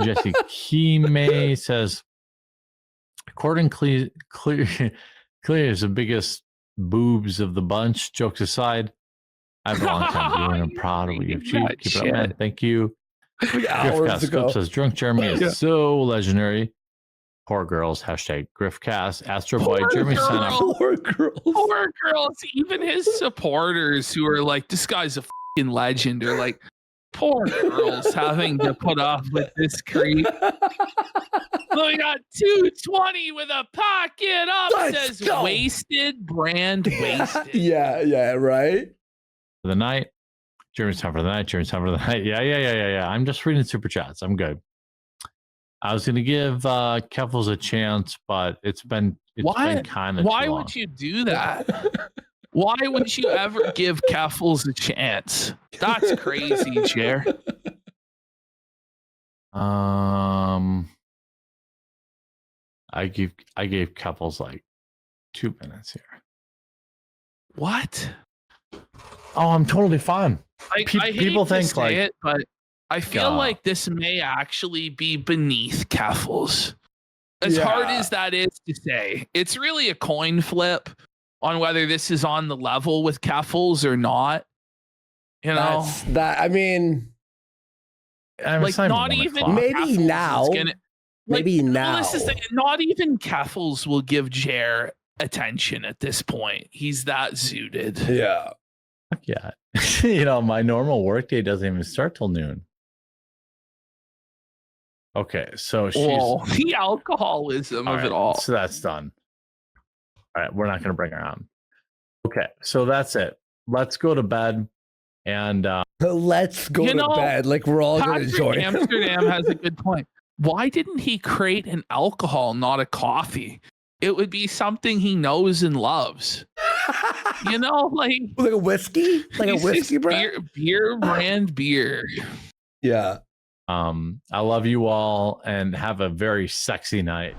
Jesse Kime says, according clear is the biggest boobs of the bunch. Jokes aside, I've a long time doing. I'm proud of what you've achieved. Keep it up, man. Thank you. Hours ago. Griffcast says, drunk Jeremy is so legendary. Poor girls, hashtag Griffcast. Astro Boy, Jeremy sign up. Poor girls. Poor girls. Even his supporters who are like, this guy's a fucking legend, are like, poor girls having to put up with this creep. So we got 220 with a pocket up. Let's Says go. wasted, brand wasted. yeah, right? For the night. Jeremy's time for the night. Jeremy's time for the night. Yeah. I'm just reading super chats. I'm good. I was going to give Keffels a chance, but it's been kind of Why would you do that? Why would you ever give Keffels a chance? That's crazy, Jer. I gave Keffels like 2 minutes here. What? Oh, I'm totally fine. I hate people to think say like it, but I feel like this may actually be beneath Keffels. As hard as that is to say, it's really a coin flip on whether this is on the level with Keffels or not. You know, I mean, it's like not not even even 1 o'clock. maybe Keffels is now. Maybe now. This is not even Keffels will give Jer attention at this point. He's that zooted. Yeah. Fuck yeah. My normal workday doesn't even start till noon. Okay, so she's The alcoholism of it all. So that's done. All right, we're not going to bring her on. Okay, so that's it. Let's go to bed. And let's go to bed. Like we're all going to Patrick join. Amsterdam has a good point. Why didn't he create an alcohol, not a coffee? It would be something he knows and loves. Like a whiskey? Like a whiskey brand? Beer brand beer. Yeah. I love you all and have a very sexy night.